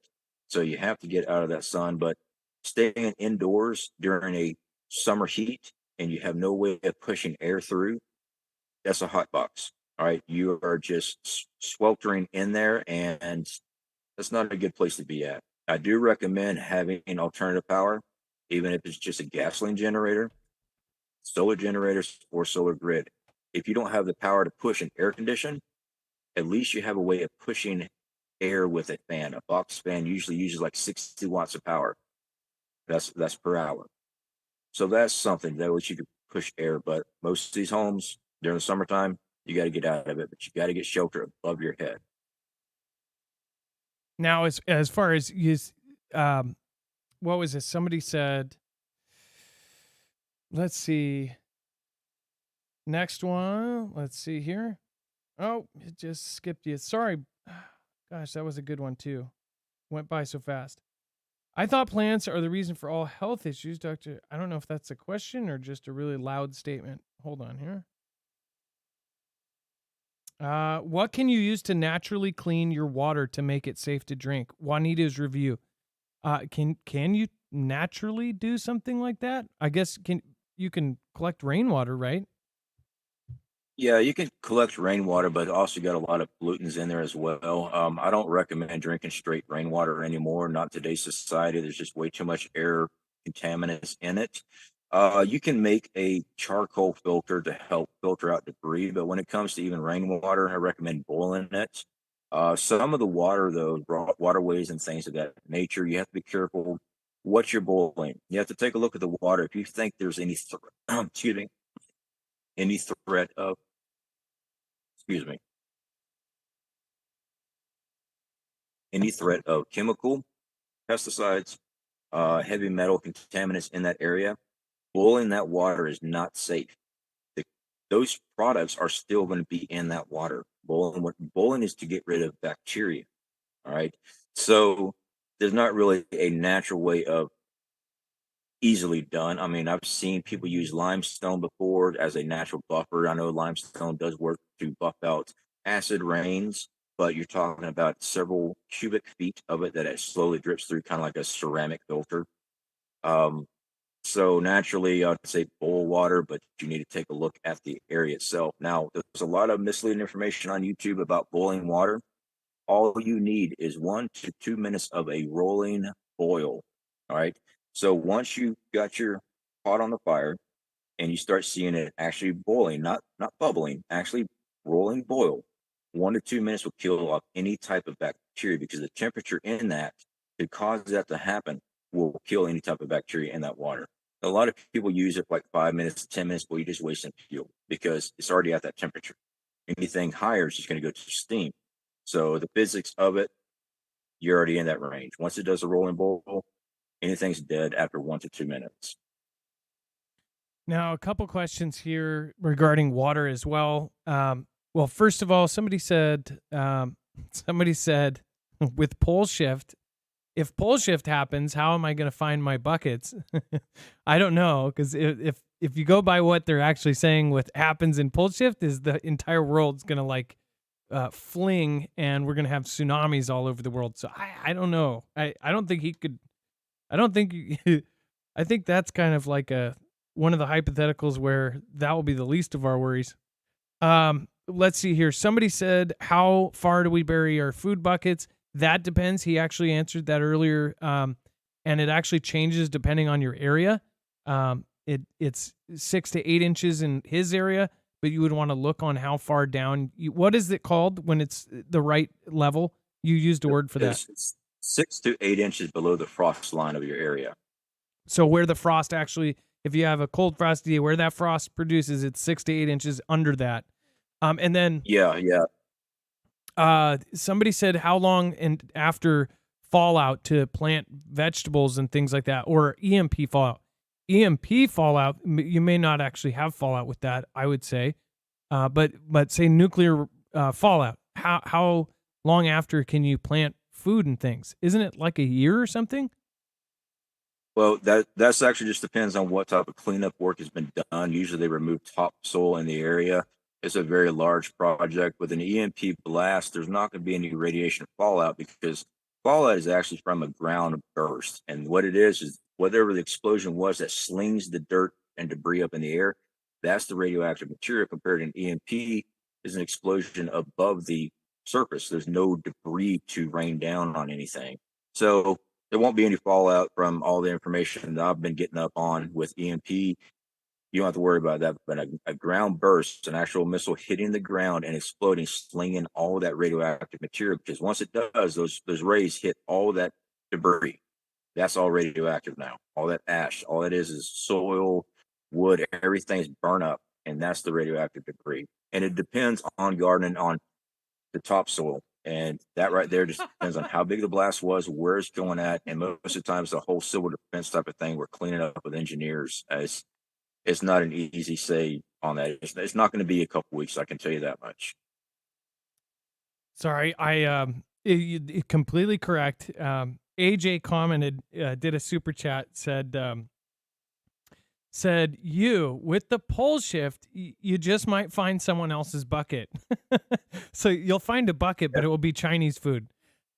So you have to get out of that sun. But staying indoors during a summer heat and you have no way of pushing air through, that's a hot box. All right. You are just sweltering in there, and that's not a good place to be at. I do recommend having an alternative power, even if it's just a gasoline generator, solar generators, or solar grid. If you don't have the power to push an air condition, at least you have a way of pushing air with a fan. A box fan usually uses like 60 watts of power. That's per hour. So that's something that which you could push air. But most of these homes during the summertime, you got to get out of it, but you got to get shelter above your head. Now, as far as what was this? Somebody said, let's see. Next one. Let's see here. Oh, it just skipped you. Sorry. Gosh, that was a good one too. Went by so fast. I thought plants are the reason for all health issues, Doctor. I don't know if that's a question or just a really loud statement. Hold on here. What can you use to naturally clean your water to make it safe to drink? Juanita's review. Can you naturally do something like that? I guess you can collect rainwater, right? Yeah, you can collect rainwater, but also got a lot of pollutants in there as well. I don't recommend drinking straight rainwater anymore. Not today's society. There's just way too much air contaminants in it. You can make a charcoal filter to help filter out debris, but when it comes to even rainwater, I recommend boiling it. Some of the water, though, waterways and things of that nature, you have to be careful what you're boiling. You have to take a look at the water. If you think there's any excuse me, any threat of any threat of chemical, pesticides, heavy metal contaminants in that area, boiling that water is not safe. Those products are still going to be in that water. Boiling is to get rid of bacteria. All right. So there's not really a natural way of easily done. I mean, I've seen people use limestone before as a natural buffer. I know limestone does work to buff out acid rains, but you're talking about several cubic feet of it that it slowly drips through, kind of like a ceramic filter. So naturally, I'd say boil water, but you need to take a look at the area itself. Now, there's a lot of misleading information on YouTube about boiling water. All you need is 1 to 2 minutes of a rolling boil. All right. So once you got your pot on the fire and you start seeing it actually boiling, not bubbling, actually rolling boil, 1 to 2 minutes will kill off any type of bacteria, because the temperature in that to cause that to happen will kill any type of bacteria in that water. A lot of people use it for like 5 minutes, 10 minutes, but you just wasting fuel because it's already at that temperature. Anything higher is just going to go to steam. So the physics of it, you're already in that range. Once it does a rolling boil, anything's dead after 1 to 2 minutes. Now, a couple questions here regarding water as well. Well, first of all, somebody said with pole shift, if pole shift happens, how am I going to find my buckets? I don't know, because if you go by what they're actually saying, what happens in pole shift is the entire world's going to fling, and we're going to have tsunamis all over the world. So I don't know. I don't think he could. I don't think. I think that's kind of like one of the hypotheticals where that will be the least of our worries. Let's see here. Somebody said, how far do we bury our food buckets? That depends. He actually answered that earlier. And it actually changes depending on your area. It's 6 to 8 inches in his area, but you would want to look on how far down. What is it called when it's the right level? You used a word for that. It's 6 to 8 inches below the frost line of your area. So where the frost actually, if you have a cold frosty, where that frost produces, it's 6 to 8 inches under that. And then somebody said how long and after fallout to plant vegetables and things like that, or EMP fallout. EMP fallout, you may not actually have fallout with that, I would say. But say nuclear fallout, how long after can you plant food and things? Isn't it like a year or something? Well, that's actually just depends on what type of cleanup work has been done. Usually they remove topsoil in the area. It's a very large project. With an EMP blast, there's not going to be any radiation fallout because fallout is actually from a ground burst. And what it is whatever the explosion was that slings the dirt and debris up in the air, that's the radioactive material. Compared to an EMP is an explosion above the surface. There's no debris to rain down on anything. So there won't be any fallout from all the information that I've been getting up on with EMP. You don't have to worry about that. But a ground burst, an actual missile hitting the ground and exploding, slinging all that radioactive material. Because once it does, those rays hit all that debris. That's all radioactive now. All that ash, all it is soil, wood, everything's burnt up, and that's the radioactive debris. And it depends on gardening on the topsoil. And that right there just depends on how big the blast was, where it's going at, and most of the times the whole civil defense type of thing. We're cleaning up with engineers. It's not an easy say on that. It's not going to be a couple weeks. I can tell you that much. Sorry, completely correct. AJ commented, did a super chat, said you with the pole shift, you just might find someone else's bucket. So you'll find a bucket, but it will be Chinese food.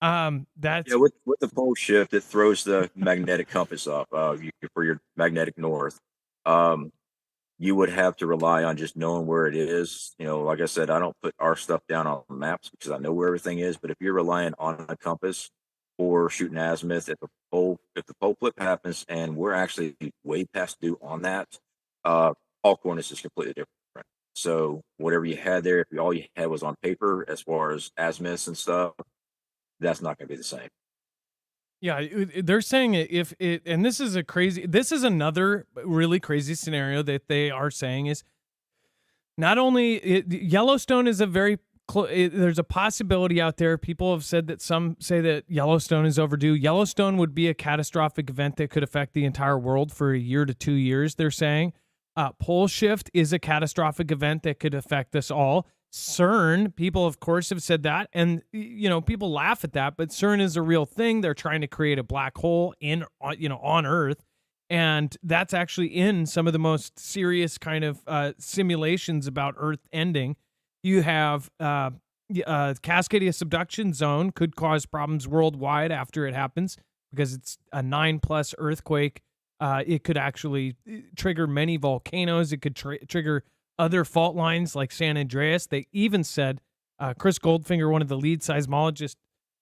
That's with the pole shift, it throws the magnetic compass off for your magnetic north. You would have to rely on just knowing where it is. Like I said, I don't put our stuff down on maps because I know where everything is. But if you're relying on a compass or shooting azimuth, if the pole flip happens and we're actually way past due on that, all coordinates is completely different. So whatever you had there, if all you had was on paper as far as azimuths and stuff, that's not going to be the same. Yeah, they're saying and this is another really crazy scenario that they are saying is not only Yellowstone is there's a possibility out there. People have said that some say that Yellowstone is overdue. Yellowstone would be a catastrophic event that could affect the entire world for a year to 2 years, they're saying. Pole shift is a catastrophic event that could affect us all. CERN, people of course have said that, and people laugh at that, but CERN is a real thing. They're trying to create a black hole on Earth, and that's actually in some of the most serious kind of simulations about Earth ending. You have Cascadia subduction zone could cause problems worldwide after it happens because it's a 9+ earthquake. It could actually trigger many volcanoes. It could trigger other fault lines like San Andreas. They even said, Chris Goldfinger, one of the lead seismologists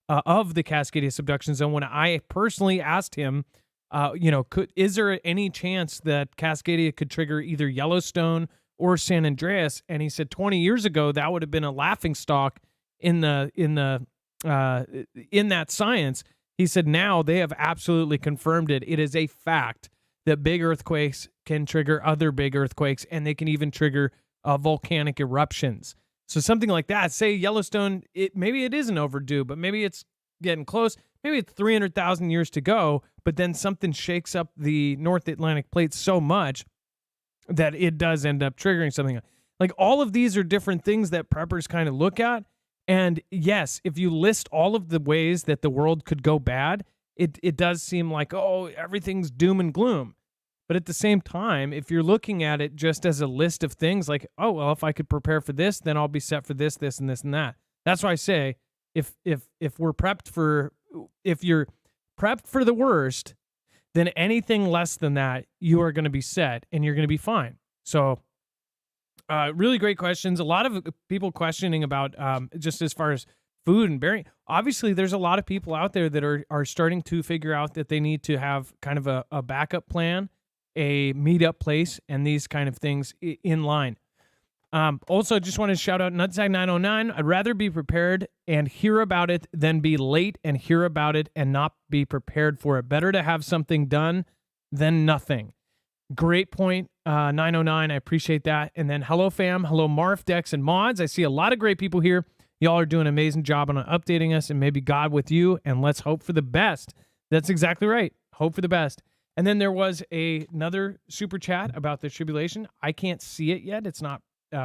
of the Cascadia subduction zone, when I personally asked him, is there any chance that Cascadia could trigger either Yellowstone or San Andreas? And he said 20 years ago that would have been a laughingstock in that science. He said now they have absolutely confirmed it. It is a fact that big earthquakes can trigger other big earthquakes, and they can even trigger volcanic eruptions. So something like that, say Yellowstone, maybe it isn't overdue, but maybe it's getting close. Maybe it's 300,000 years to go, but then something shakes up the North Atlantic plate so much that it does end up triggering something. Like all of these are different things that preppers kind of look at. And yes, if you list all of the ways that the world could go bad, it does seem like, oh, everything's doom and gloom. But at the same time, if you're looking at it just as a list of things like, oh, well, if I could prepare for this, then I'll be set for this, this, and this, and that. That's why I say if you're prepped for the worst, then anything less than that, you are going to be set and you're going to be fine. So really great questions. A lot of people questioning about just as far as food and bearing. Obviously, there's a lot of people out there that are starting to figure out that they need to have kind of a backup plan, a meetup place, and these kind of things in line. Also, just want to shout out Nutside909. I'd rather be prepared and hear about it than be late and hear about it and not be prepared for it. Better to have something done than nothing. Great point, 909. I appreciate that. And then hello, fam. Hello, Marf, Dex, and Mods. I see a lot of great people here. Y'all are doing an amazing job on updating us, and maybe God with you, and let's hope for the best. That's exactly right. Hope for the best. And then there was another super chat about the tribulation. I can't see it yet. It's not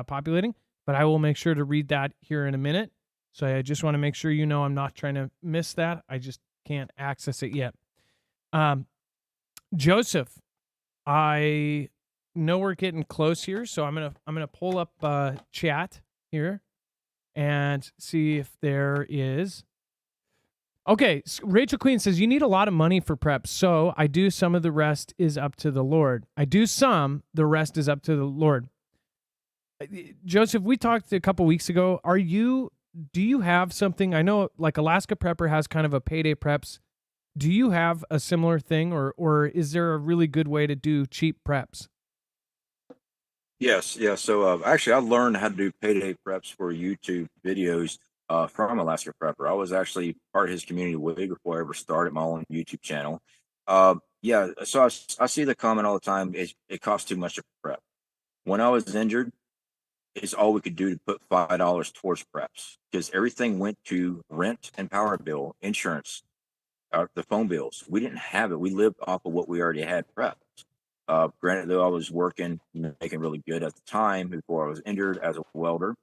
populating, but I will make sure to read that here in a minute. So I just want to make sure I'm not trying to miss that. I just can't access it yet. Joseph, I know we're getting close here, so I'm gonna pull up chat here and see if there is. Okay, Rachel Queen says you need a lot of money for prep, so I do some of the rest is up to the Lord. I do some, the rest is up to the Lord. Joseph, we talked a couple weeks ago. Do you have something? I know like Alaska Prepper has kind of a payday preps. Do you have a similar thing, or is there a really good way to do cheap preps? Yes, yeah. So actually, I learned how to do payday preps for YouTube videos from Alaska Prepper. I was actually part of his community way before I ever started my own YouTube channel. Yeah, so I see the comment all the time: it costs too much to prep. When I was injured, it's all we could do to put $5 towards preps because everything went to rent and power bill, insurance, the phone bills. We didn't have it. We lived off of what we already had prepped. Granted, though, I was working, making really good at the time before I was injured as a welder.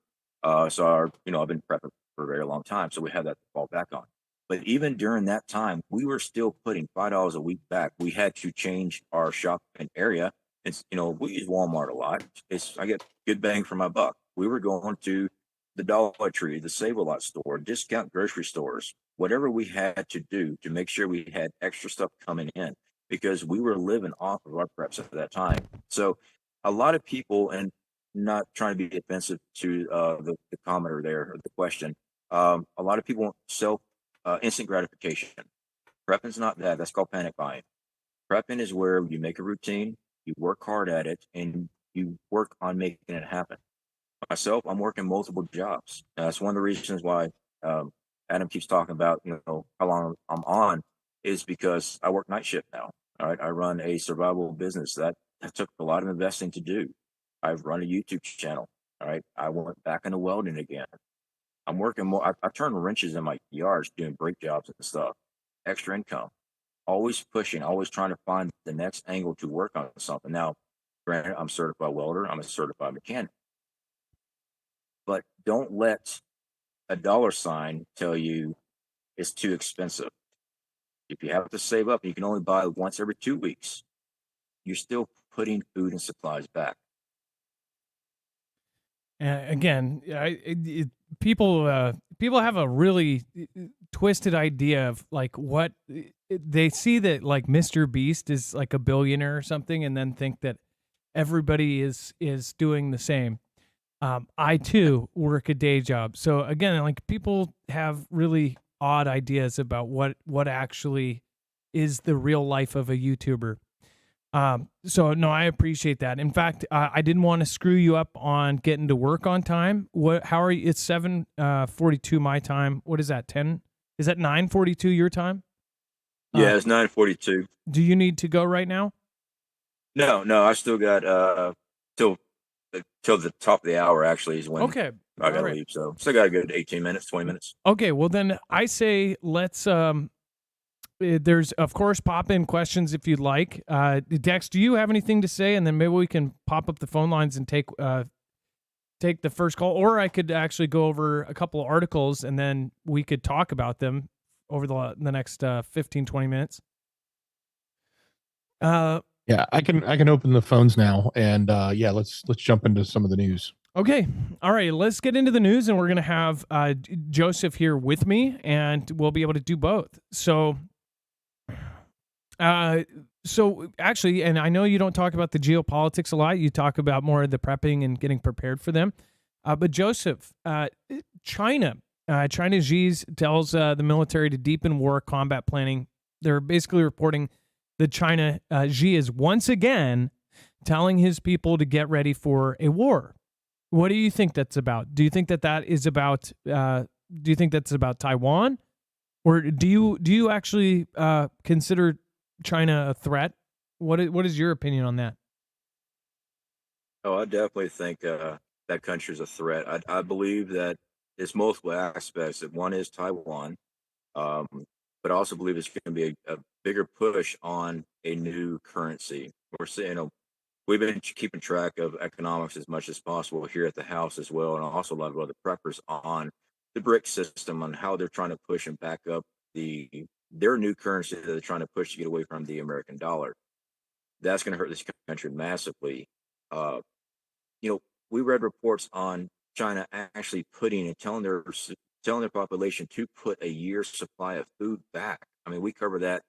So, I've been prepping for a very long time. So we had that to fall back on. But even during that time, we were still putting $5 a week back. We had to change our shopping area. It's, we use Walmart a lot. I get good bang for my buck. We were going to the Dollar Tree, the Save-A-Lot store, discount grocery stores, whatever we had to do to make sure we had extra stuff coming in because we were living off of our preps at that time. So a lot of people, and not trying to be offensive to the commenter there or the question, a lot of people want instant gratification. Prepping's not that. That's called panic buying. Prepping is where you make a routine, you work hard at it, and you work on making it happen. Myself, I'm working multiple jobs. That's one of the reasons why Adam keeps talking about, how long I'm on is because I work night shift now. All right. I run a survival business that took a lot of investing to do. I've run a YouTube channel. All right. I went back into welding again. I'm working more. I turn wrenches in my yards doing brake jobs and stuff. Extra income. Always pushing, always trying to find the next angle to work on something. Now, granted, I'm a certified welder. I'm a certified mechanic. But don't let a dollar sign tell you it's too expensive. If you have to save up, you can only buy once every 2 weeks. You're still putting food and supplies back. Again, people have a really twisted idea of like what they see that like Mr. Beast is like a billionaire or something, and then think that everybody is doing the same. I too work a day job, so again, like people have really odd ideas about what actually is the real life of a YouTuber. So no, I appreciate that. In fact, I didn't want to screw you up on getting to work on time. How are you? It's 7:42 my time. What is that? 10? Is that 9:42 your time? Yeah, it's 9:42. Do you need to go right now? No, I still got till the top of the hour actually is when Okay. I gotta All right. leave. So still got a good 18 minutes, 20 minutes. Okay, well then I say let's there's of course pop in questions if you'd like. Dex, do you have anything to say? And then maybe we can pop up the phone lines and take the first call, or I could actually go over a couple of articles and then we could talk about them over the next 15, 20 minutes. Yeah, I can open the phones now, and yeah, let's jump into some of the news. Okay. All right. Let's get into the news, and we're going to have Joseph here with me, and we'll be able to do both. So actually, and I know you don't talk about the geopolitics a lot. You talk about more of the prepping and getting prepared for them. But Joseph, China Xi tells the military to deepen war combat planning. They're basically reporting that China Xi is once again telling his people to get ready for a war. What do you think that's about? Do you think that is about? Do you think that's about Taiwan, or do you actually consider China a threat? What is your opinion on that? Oh, I definitely think that country is a threat. I believe that it's multiple aspects. That one is Taiwan, but I also believe it's going to be a bigger push on a new currency. We're seeing, we've been keeping track of economics as much as possible here at the house as well, and also a lot of other preppers on the BRIC system on how they're trying to push and back up their new currency that they're trying to push to get away from the American dollar. that's going to hurt this country massively. You know, we read reports on China actually putting and telling their population to put a year's supply of food back. I mean, we cover that.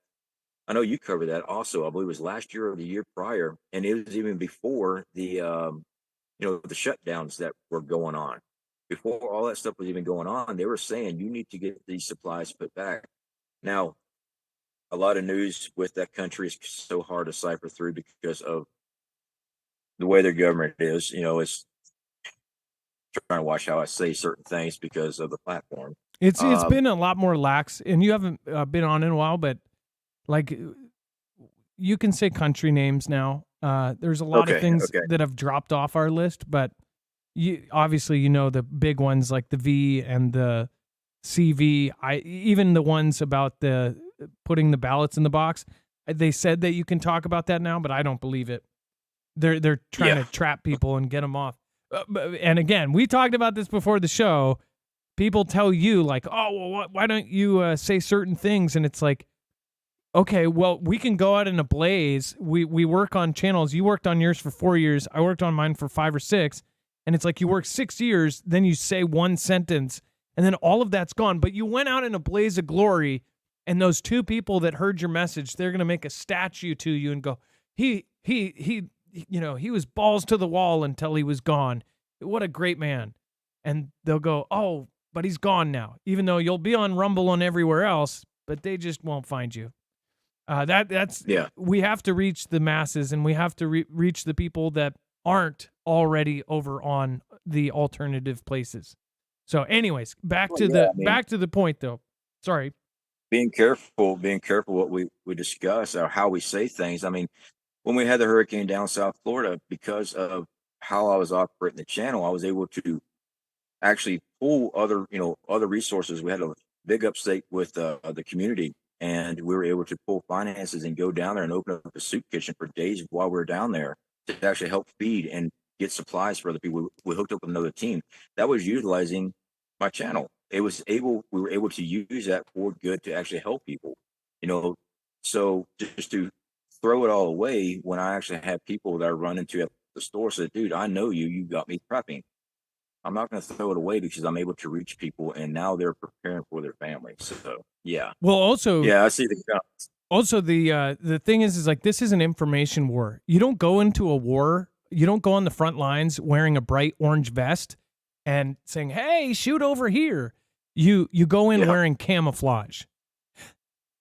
I know you covered that also. I believe it was last year or the year prior, and it was even before the the shutdowns that were going on. Before all that stuff was even going on, they were saying you need to get these supplies put back. Now, a lot of news with that country is so hard to cipher through because of the way their government is. You know, it's trying to watch how I say certain things because of the platform. It's been a lot more lax, and you haven't been on in a while, but like you can say country names now. There's a lot of things that have dropped off our list, but you obviously the big ones like the V and the CV. Even the ones about the putting the ballots in the box. They said that you can talk about that now, but I don't believe it. They're trying to trap people and get them off. And again, we talked about this before the show. People tell you like, oh, well, why don't you say certain things? And it's like, okay, well, we can go out in a blaze. We work on channels. You worked on yours for 4 years. I worked on mine for 5 or 6. And it's like you work 6 years, then you say one sentence, and then all of that's gone. But you went out in a blaze of glory, and those 2 people that heard your message, they're going to make a statue to you and go, he was balls to the wall until he was gone. What a great man. And they'll go, oh, but he's gone now, even though you'll be on Rumble and everywhere else, but they just won't find you. We have to reach the masses, and we have to reach the people that aren't already over on the alternative places. So anyways, back to the point though. Sorry. Being careful what we discuss or how we say things. I mean, when we had the hurricane down South Florida, because of how I was operating the channel, I was able to actually pull other resources. We had a big upstate with the community, and we were able to pull finances and go down there and open up a soup kitchen for days while we were down there to actually help feed and get supplies for other people. We hooked up with another team that was utilizing my channel. We were able to use that for good to actually help people, so just to throw it all away when I actually had people that I run into at the store said, dude, I know you got me prepping. I'm not going to throw it away because I'm able to reach people, and now they're preparing for their family. So yeah. Well, also, yeah, I see the comments. Also, the thing is like this is an information war. You don't go into a war. You don't go on the front lines wearing a bright orange vest and saying, "Hey, shoot over here." You go in wearing camouflage.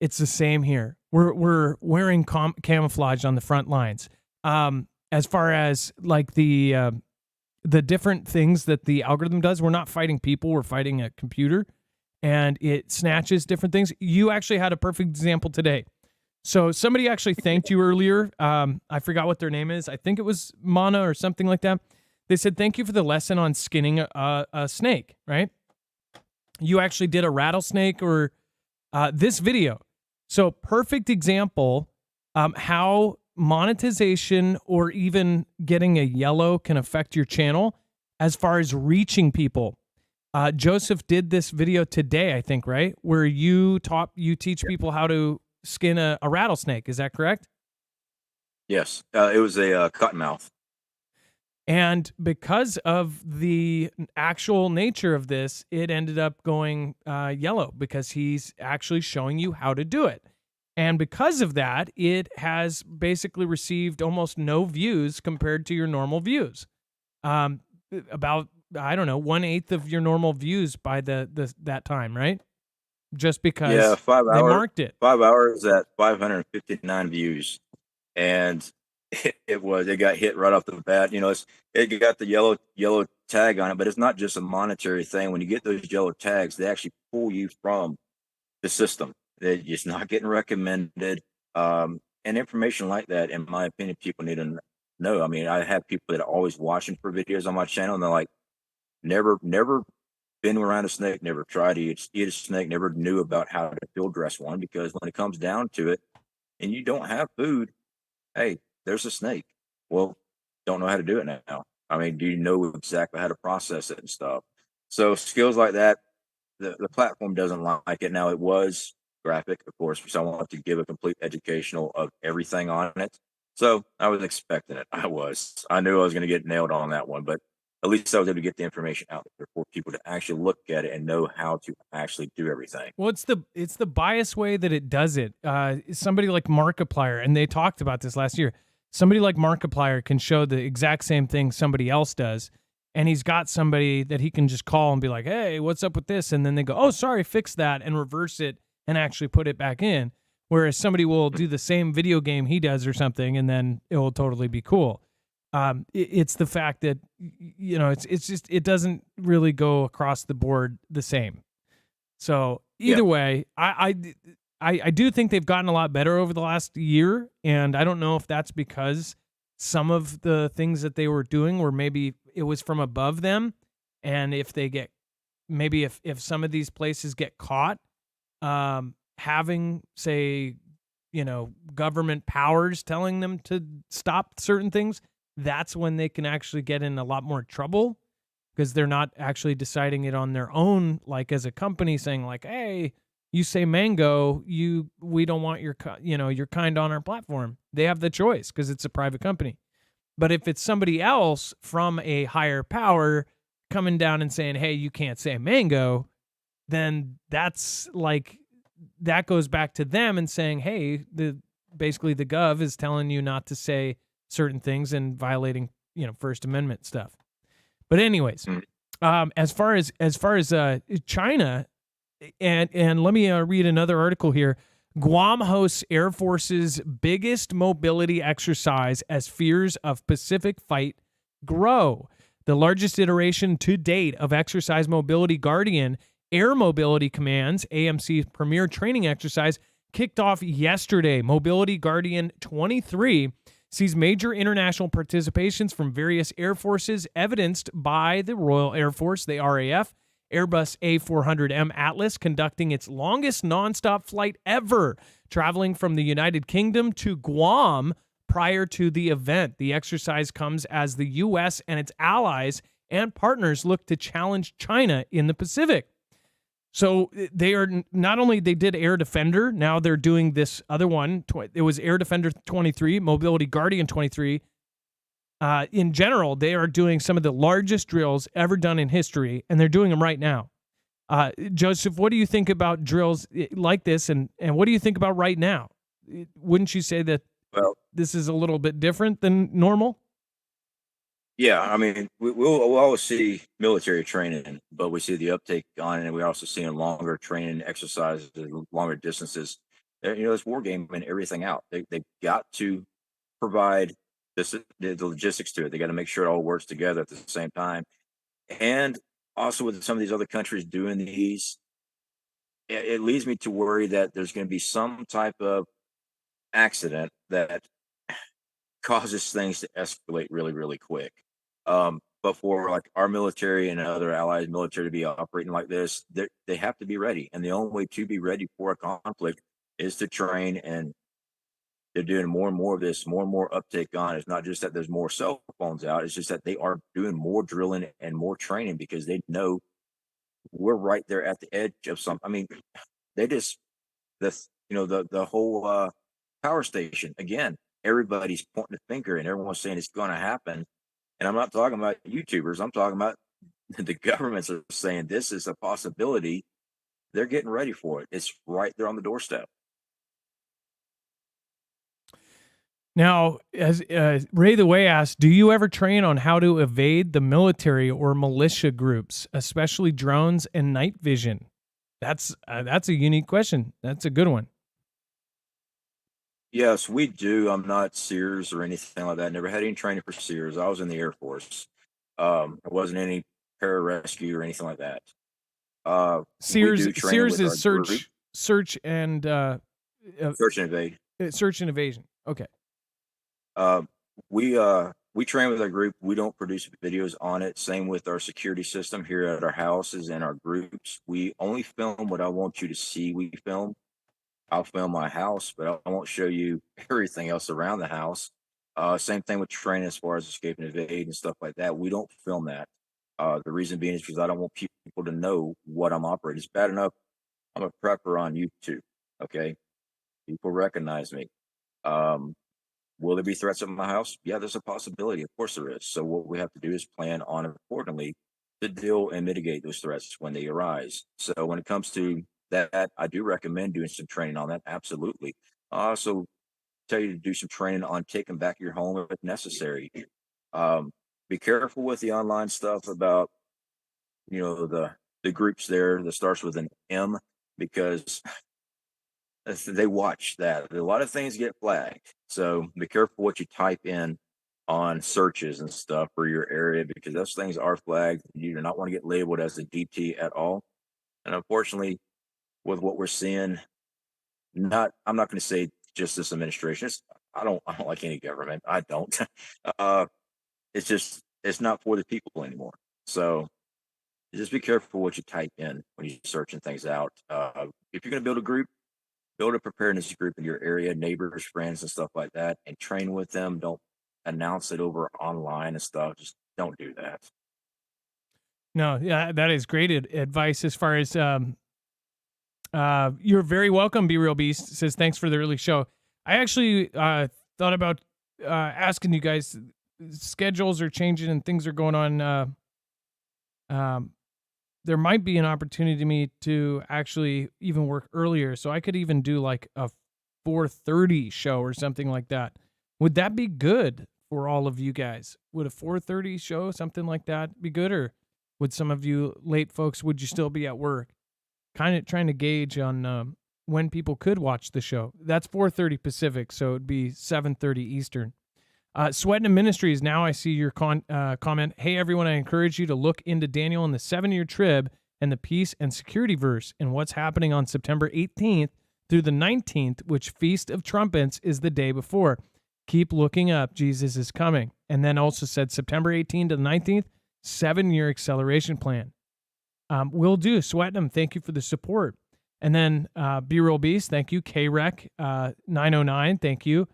It's the same here. We're wearing camouflage on the front lines. As far as like the different things that the algorithm does, we're not fighting people. We're fighting a computer, and it snatches different things. You actually had a perfect example today. So somebody actually thanked you earlier. I forgot what their name is. I think it was Mana or something like that. They said, thank you for the lesson on skinning a snake, right? You actually did a rattlesnake or this video. So perfect example how monetization or even getting a yellow can affect your channel as far as reaching people. Joseph did this video today, I think, right? Where you teach people how to skin a rattlesnake. Is that correct? Yes. It was a cottonmouth. And because of the actual nature of this, it ended up going yellow because he's actually showing you how to do it. And because of that, it has basically received almost no views compared to your normal views. About, I don't know, 1/8 of your normal views by that time, right? Just because 5 hours, they marked it. 5 hours at 559 views. And it got hit right off the bat. It got the yellow tag on it, but it's not just a monetary thing. When you get those yellow tags, they actually pull you from the system. It's not getting recommended. And information like that, in my opinion, people need to know. I mean, I have people that are always watching for videos on my channel, and they're like, never been around a snake, never tried to eat a snake, never knew about how to field dress one, because when it comes down to it and you don't have food, hey, there's a snake. Well, don't know how to do it now. I mean, do you know exactly how to process it and stuff? So skills like that, the platform doesn't like it. Now, it was graphic, of course, so I want to give a complete educational of everything on it. So I was expecting it. I knew I was going to get nailed on that one, but at least I was able to get the information out there for people to actually look at it and know how to actually do everything. Well, it's the bias way that it does it. Somebody like Markiplier, and they talked about this last year. Somebody like Markiplier can show the exact same thing somebody else does, and he's got somebody that he can just call and be like, "Hey, what's up with this?" And then they go, "Oh, sorry, fix that," and reverse it and actually put it back in. Whereas somebody will do the same video game he does or something, and then it will totally be cool. It's the fact that it's just it doesn't really go across the board the same. So either way, I do think they've gotten a lot better over the last year, and I don't know if that's because some of the things that they were doing were maybe it was from above them, and if they get maybe if some of these places get caught having, say, government powers telling them to stop certain things, that's when they can actually get in a lot more trouble, because they're not actually deciding it on their own, like as a company saying like, hey, you say mango, we don't want your kind on our platform. They have the choice because it's a private company. But if it's somebody else from a higher power coming down and saying, hey, you can't say mango, then that's like, that goes back to them and saying, hey, basically the gov is telling you not to say certain things and violating, First Amendment stuff. But anyways, as far as China, and let me read another article here. Guam hosts Air Force's biggest mobility exercise as fears of Pacific fight grow. The largest iteration to date of Exercise Mobility Guardian Air Mobility Command's AMC premier training exercise kicked off yesterday. Mobility Guardian 23 sees major international participations from various air forces, evidenced by the Royal Air Force, the RAF, Airbus A400M Atlas conducting its longest nonstop flight ever, traveling from the United Kingdom to Guam prior to the event. The exercise comes as the U.S. and its allies and partners look to challenge China in the Pacific. So they are not only they did Air Defender, now they're doing this other one. It was Air Defender 23, Mobility Guardian 23. In general, they are doing some of the largest drills ever done in history, and they're doing them right now. Joseph, what do you think about drills like this, and what do you think about right now? Wouldn't you say that this is a little bit different than normal? Yeah, I mean, we'll always see military training, but we see the uptake on it, and we also see longer training exercises, longer distances. It's war game and everything out. They've got to provide the logistics to it. They got to make sure it all works together at the same time. And also with some of these other countries doing these, it leads me to worry that there's going to be some type of accident that causes things to escalate really, really quick. But for like our military and other allies military to be operating like this, they have to be ready. And the only way to be ready for a conflict is to train, and they're doing more and more of this, more and more uptake on. It's not just that there's more cell phones out, it's just that they are doing more drilling and more training because they know we're right there at the edge of something. I mean, they just the whole power station again, everybody's pointing the finger and everyone's saying it's going to happen. And I'm not talking about YouTubers. I'm talking about the governments are saying this is a possibility. They're getting ready for it. It's right there on the doorstep. Now, as Ray the Way asked, do you ever train on how to evade the military or militia groups, especially drones and night vision? That's a unique question. That's a good one. Yes, we do. I'm not Sears or anything like that. Never had any training for Sears. I was in the Air Force. I wasn't any pararescue or anything like that. Sears is search and evade. Search and evasion. Okay. We train with our group. We don't produce videos on it. Same with our security system here at our houses and our groups. We only film what I want you to see. We film. I'll film my house, but I won't show you everything else around the house. Same thing with training as far as escape and evade and stuff like that. We don't film that. The reason being is because I don't want people to know what I'm operating. It's bad enough I'm a prepper on YouTube. Okay, people recognize me. will there be threats at my house? Yeah, there's a possibility. Of course there is. So what we have to do is plan on accordingly to deal and mitigate those threats when they arise. So when it comes to that, I do recommend doing some training on that. Absolutely. I also tell you to do some training on taking back your home if necessary. Be careful with the online stuff about, the groups there that starts with an M, because they watch that. A lot of things get flagged. So be careful what you type in on searches and stuff for your area, because those things are flagged. You do not want to get labeled as a DT at all. And unfortunately, with what we're seeing, I'm not going to say just this administration. I don't like any government. I don't. It's not for the people anymore. So just be careful what you type in when you're searching things out. If you're going to build a group, build a preparedness group in your area, neighbors, friends, and stuff like that, and train with them. Don't announce it over online and stuff. Just don't do that. No, yeah, that is great advice as far as you're very welcome. Be Real Beast says thanks for the early show. I actually thought about asking you guys. Schedules are changing and things are going on. There might be an opportunity to me to actually even work earlier, so I could even do like a 4:30 show or something like that. Would that be good for all of you guys? Would a 4:30 show, something like that, be good, or would some of you late folks, would you still be at work? Kind of trying to gauge on when people could watch the show. That's 4:30 Pacific, so it'd be 7:30 Eastern. Sweating Ministries, now I see your comment. Hey, everyone, I encourage you to look into Daniel and the 7-year trib and the peace and security verse and what's happening on September 18th through the 19th, which Feast of Trumpets is the day before. Keep looking up. Jesus is coming. And then also said September 18th to the 19th, 7-year acceleration plan. Will do. Sweating them. Thank you for the support. And then Be Real Beast, thank you. K-Rec 909, thank you.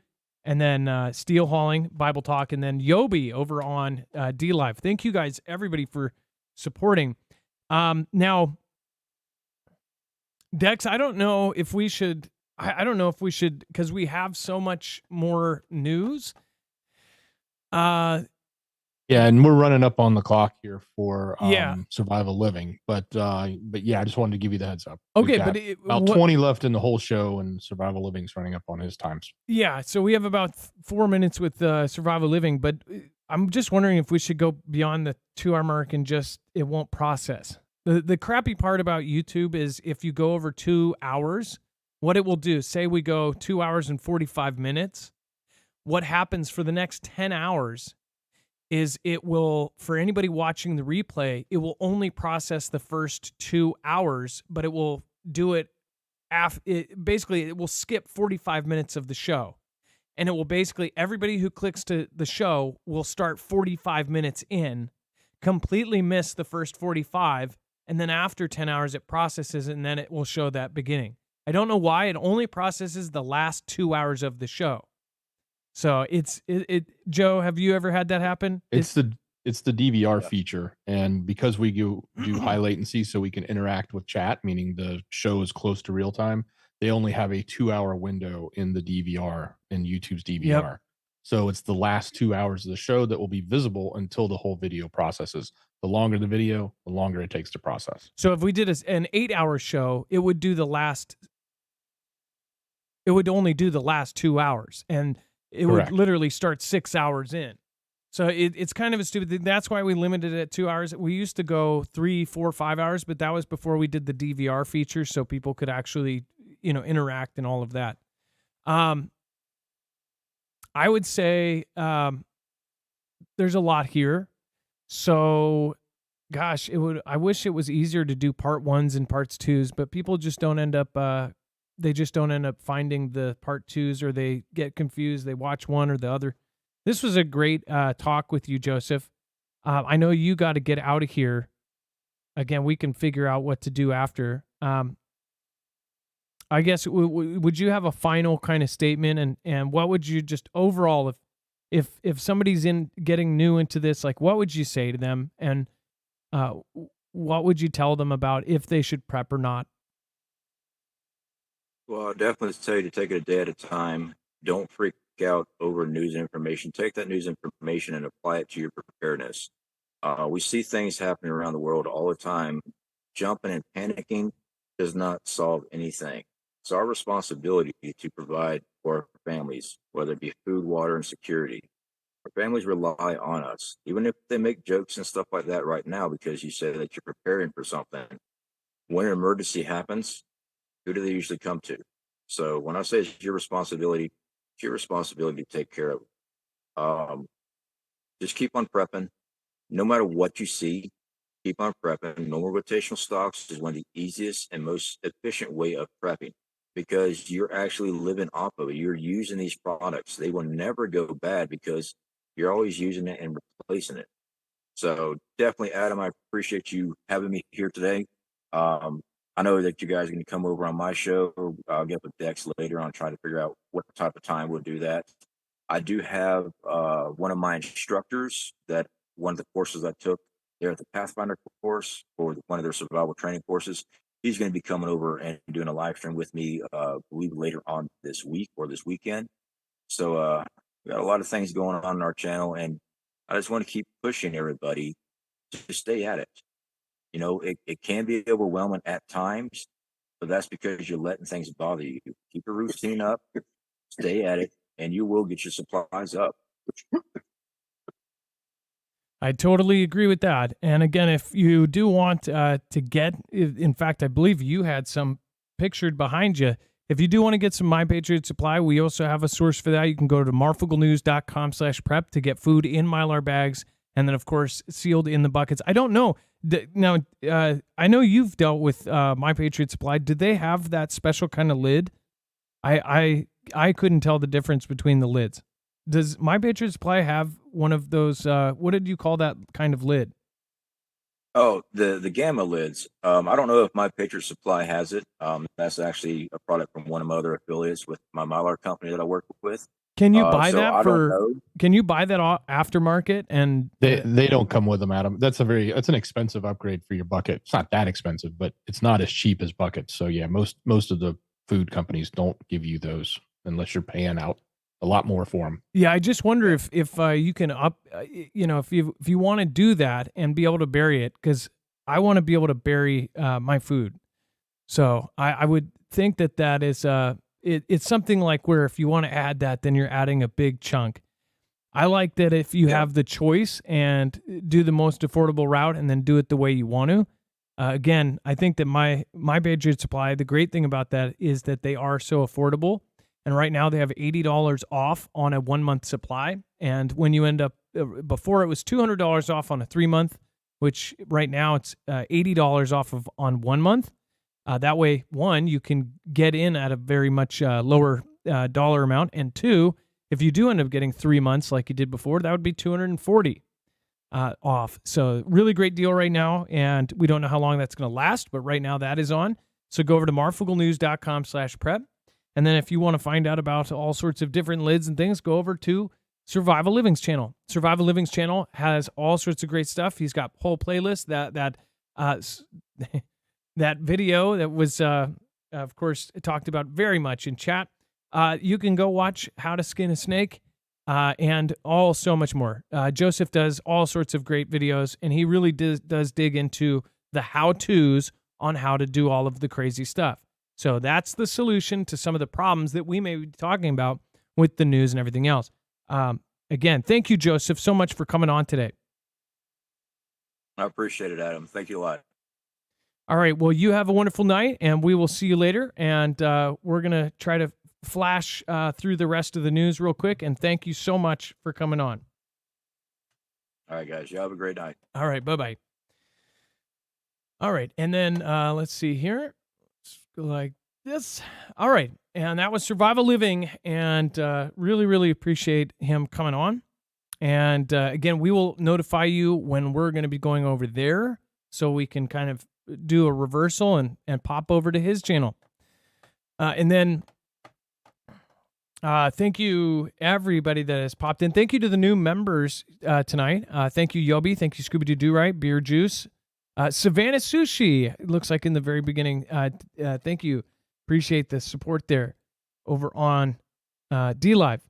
And then Steel Hauling, Bible Talk, and then Yobi over on D-Live. Thank you guys, everybody, for supporting. Now, Dex, I don't know if we should, because we have so much more news. Yeah, and we're running up on the clock here for Yeah. Survival Living, but yeah, I just wanted to give you the heads up. Okay, We've got about 20 left in the whole show, and Survival Living's running up on his times. Yeah, so we have about 4 minutes with Survival Living, but I'm just wondering if we should go beyond the 2-hour mark and just it won't process. The crappy part about YouTube is if you go over 2 hours, what it will do, say we go 2 hours and 45 minutes, what happens for the next 10 hours is it will, for anybody watching the replay, it will only process the first 2 hours, but it will do it basically it will skip 45 minutes of the show. And it will basically, everybody who clicks to the show will start 45 minutes in, completely miss the first 45, and then after 10 hours it processes and then it will show that beginning. I don't know why, it only processes the last 2 hours of the show. So Joe, have you ever had that happen? It's the DVR feature, and because we do high latency, so we can interact with chat, meaning the show is close to real time. They only have a 2-hour window in the DVR, in YouTube's DVR. Yep. So it's the last 2 hours of the show that will be visible until the whole video processes. The longer the video, the longer it takes to process. So if we did an 8-hour show, it would only do the last 2 hours, and it Correct. Would literally start 6 hours in. So it's kind of a stupid thing. That's why we limited it at 2 hours. We used to go 3, 4, 5 hours, but that was before we did the DVR feature, so people could actually, interact and all of that. I would say there's a lot here. So, gosh, I wish it was easier to do part 1s and parts 2s, but people just don't end up. They just don't end up finding the part 2s, or they get confused. They watch one or the other. This was a great talk with you, Joseph. I know you got to get out of here. Again, we can figure out what to do after. I guess, would you have a final kind of statement, and what would you just overall, if somebody's getting new into this, like what would you say to them, and what would you tell them about if they should prep or not? Well, I'll definitely say to take it a day at a time. Don't freak out over news and information. Take that news information and apply it to your preparedness. We see things happening around the world all the time. Jumping and panicking does not solve anything. It's our responsibility to provide for our families, whether it be food, water, and security. Our families rely on us, even if they make jokes and stuff like that right now, because you say that you're preparing for something. When an emergency happens, who do they usually come to? So when I say it's your responsibility to take care of it. Just keep on prepping. No matter what you see, keep on prepping. Normal rotational stocks is one of the easiest and most efficient way of prepping, because you're actually living off of it. You're using these products. They will never go bad because you're always using it and replacing it. So definitely, Adam, I appreciate you having me here today. I know that you guys are going to come over on my show. I'll get with Dex later on, try to figure out what type of time we'll do that. I do have one of my instructors that one of the courses I took there at the Pathfinder course, or one of their survival training courses. He's going to be coming over and doing a live stream with me, I believe later on this week or this weekend. So we got a lot of things going on in our channel, and I just want to keep pushing everybody to stay at it. You know, it can be overwhelming at times, but that's because you're letting things bother you. Keep your routine up, stay at it, and you will get your supplies up. I totally agree with that. And again, if you do want to get, in fact, I believe you had some pictured behind you. If you do want to get some My Patriot Supply, we also have a source for that. You can go to marfooglenews.com/prep to get food in Mylar bags, and then, of course, sealed in the buckets. I don't know. Now, I know you've dealt with My Patriot Supply. Did they have that special kind of lid? I couldn't tell the difference between the lids. Does My Patriot Supply have one of those? What did you call that kind of lid? Oh, the Gamma lids. I don't know if My Patriot Supply has it. That's actually a product from one of my other affiliates with my Mylar company that I work with. Can you buy so that I don't for? know. Can you buy that aftermarket? And They don't come with them, Adam. That's an expensive upgrade for your bucket. It's not that expensive, but it's not as cheap as buckets. So yeah, most of the food companies don't give you those unless you're paying out a lot more for them. Yeah, I just wonder if you can if you want to do that and be able to bury it, because I want to be able to bury my food. So I would think that is it's something like where if you want to add that, then you're adding a big chunk. I like that if you have the choice and do the most affordable route and then do it the way you want to. Again, I think that my Patriot Supply, the great thing about that is that they are so affordable. And right now they have $80 off on a 1 month supply. And when you end up, before it was $200 off on a 3 month, which right now it's $80 off on 1 month. That way, one, you can get in at a very much lower dollar amount. And two, if you do end up getting 3 months like you did before, that would be $240 off. So really great deal right now. And we don't know how long that's going to last, but right now that is on. So go over to marfooglenews.com/prep. And then if you want to find out about all sorts of different lids and things, go over to Survival Living's channel. Survival Living's channel has all sorts of great stuff. He's got whole playlists that video that was, of course, talked about very much in chat. You can go watch How to Skin a Snake and so much more. Joseph does all sorts of great videos, and he really does dig into the how-tos on how to do all of the crazy stuff. So that's the solution to some of the problems that we may be talking about with the news and everything else. Again, thank you, Joseph, so much for coming on today. I appreciate it, Adam. Thank you a lot. All right. Well, you have a wonderful night, and we will see you later. And we're going to try to flash through the rest of the news real quick. And thank you so much for coming on. All right, guys. You have a great night. All right. Bye-bye. All right. And then let's see here. Like this. All right. And that was Survival Living, and really, really appreciate him coming on. And again, we will notify you when we're going to be going over there so we can kind of do a reversal and pop over to his channel. And then thank you, everybody that has popped in. Thank you to the new members tonight. Thank you, Yobi. Thank you, Scooby-Doo-Do-Right, Beer Juice. Savannah Sushi, it looks like in the very beginning. Thank you. Appreciate the support there over on D-Live.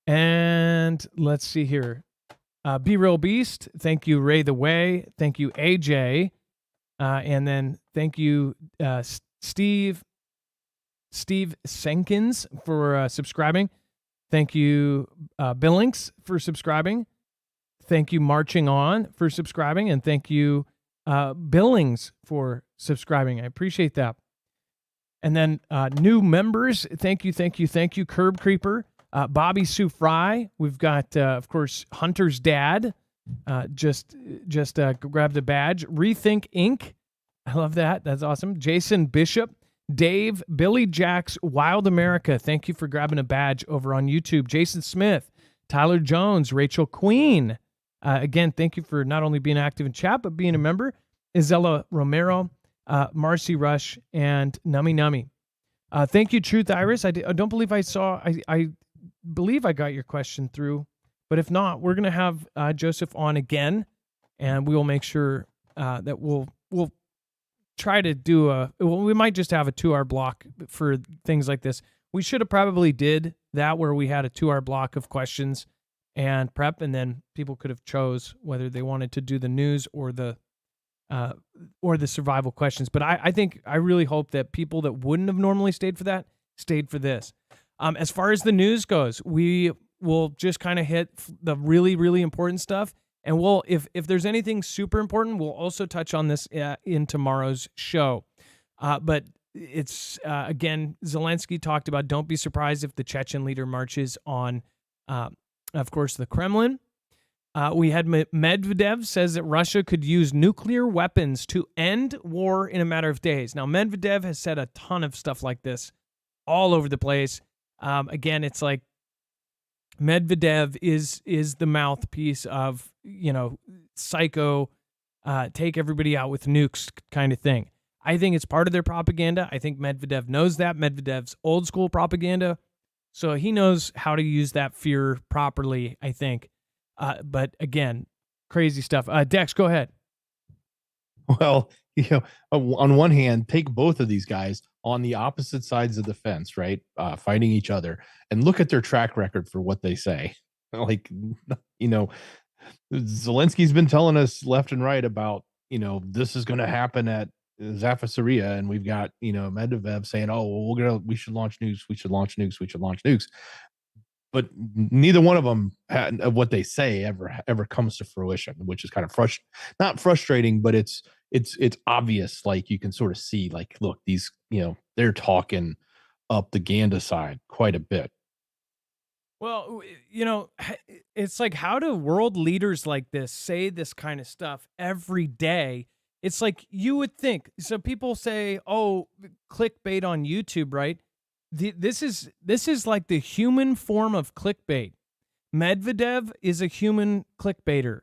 And let's see here. Be Real Beast. Thank you, Ray the Way. Thank you, AJ. And then thank you, Steve Senkins for subscribing. Thank you, Billings for subscribing. Thank you, Marching On for subscribing. And thank you, Billings for subscribing. I appreciate that. And then new members, thank you, Curb Creeper, Bobby Sue Fry. We've got, of course, Hunter's dad. Just grabbed a badge. Rethink Inc. I love that. That's awesome. Jason Bishop, Dave, Billy Jacks, Wild America. Thank you for grabbing a badge over on YouTube. Jason Smith, Tyler Jones, Rachel Queen. Again, thank you for not only being active in chat, but being a member. Isella Romero, Marcy Rush, and Nummy Nummy. Thank you, Truth Iris. I don't believe I saw, I believe I got your question through, but if not, we're going to have Joseph on again, and we will make sure that we'll try to do we might just have a 2-hour block for things like this. We should have probably did that where we had a 2-hour block of questions and prep, and then people could have chose whether they wanted to do the news or the survival questions. But I really hope that people that wouldn't have normally stayed for that stayed for this. As far as the news goes, we will just kind of hit the really, really important stuff. And we'll, if there's anything super important, we'll also touch on this in tomorrow's show. But it's, again, Zelensky talked about, don't be surprised if the Chechen leader marches on, of course, the Kremlin. We had Medvedev says that Russia could use nuclear weapons to end war in a matter of days. Now, Medvedev has said a ton of stuff like this all over the place. Again, it's like Medvedev is the mouthpiece of, psycho, take everybody out with nukes kind of thing. I think it's part of their propaganda. I think Medvedev knows that. Medvedev's old school propaganda. So he knows how to use that fear properly, I think. But again, crazy stuff. Dex, go ahead. Well, on one hand, take both of these guys on the opposite sides of the fence, right? Fighting each other, and look at their track record for what they say. Like, Zelensky's been telling us left and right about, this is going to happen at Zaporizhzhia, and we've got, Medvedev saying, oh, well, we should launch nukes. We should launch nukes. But neither one of them of what they say ever comes to fruition, which is kind of not frustrating, but it's obvious. Like, you can sort of see, like, look, these, they're talking up the Ganda side quite a bit. Well, it's like, how do world leaders like this say this kind of stuff every day? It's like, you would think. So people say, oh, clickbait on YouTube, right? This is like the human form of clickbait. Medvedev is a human clickbaiter.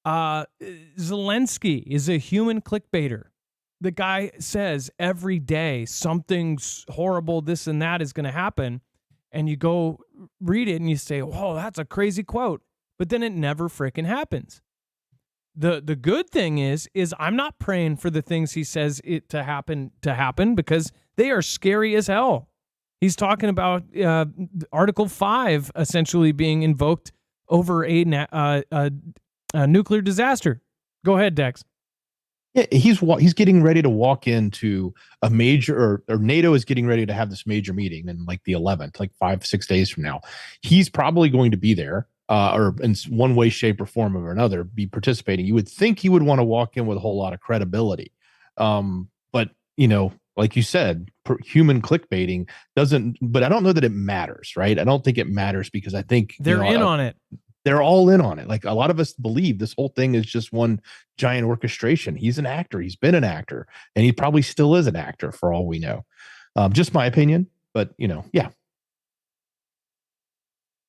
Zelensky is a human clickbaiter. The guy says every day something's horrible, this and that is going to happen. And you go read it and you say, whoa, that's a crazy quote. But then it never freaking happens. The good thing is I'm not praying for the things he says it to happen because they are scary as hell. He's talking about Article 5 essentially being invoked over a nuclear disaster. Go ahead, Dex. Yeah, he's getting ready to walk into a major, or NATO is getting ready to have this major meeting in like the 11th, like 5-6 days from now. He's probably going to be there, or in one way, shape, or form or another, be participating. You would think he would want to walk in with a whole lot of credibility. But, like you said, human clickbaiting doesn't, but I don't know that it matters, right? I don't think it matters because I think they're in on it. They're all in on it. Like, a lot of us believe this whole thing is just one giant orchestration. He's an actor. He's been an actor, and he probably still is an actor for all we know. Just my opinion, but yeah.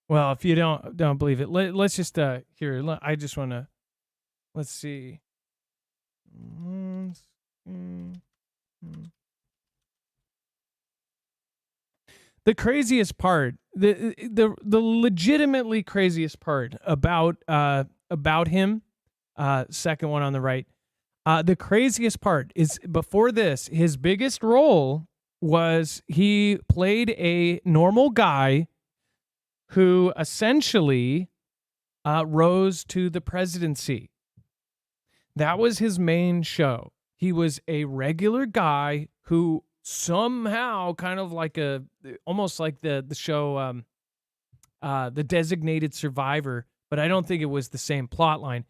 Well, if you don't believe it, let's just here. I just want to, let's see. The craziest part, the legitimately craziest part about him, second one on the right, the craziest part is, before this, his biggest role was he played a normal guy who essentially rose to the presidency. That was his main show. He was a regular guy who somehow, kind of like almost like the show, The Designated Survivor, but I don't think it was the same plot line.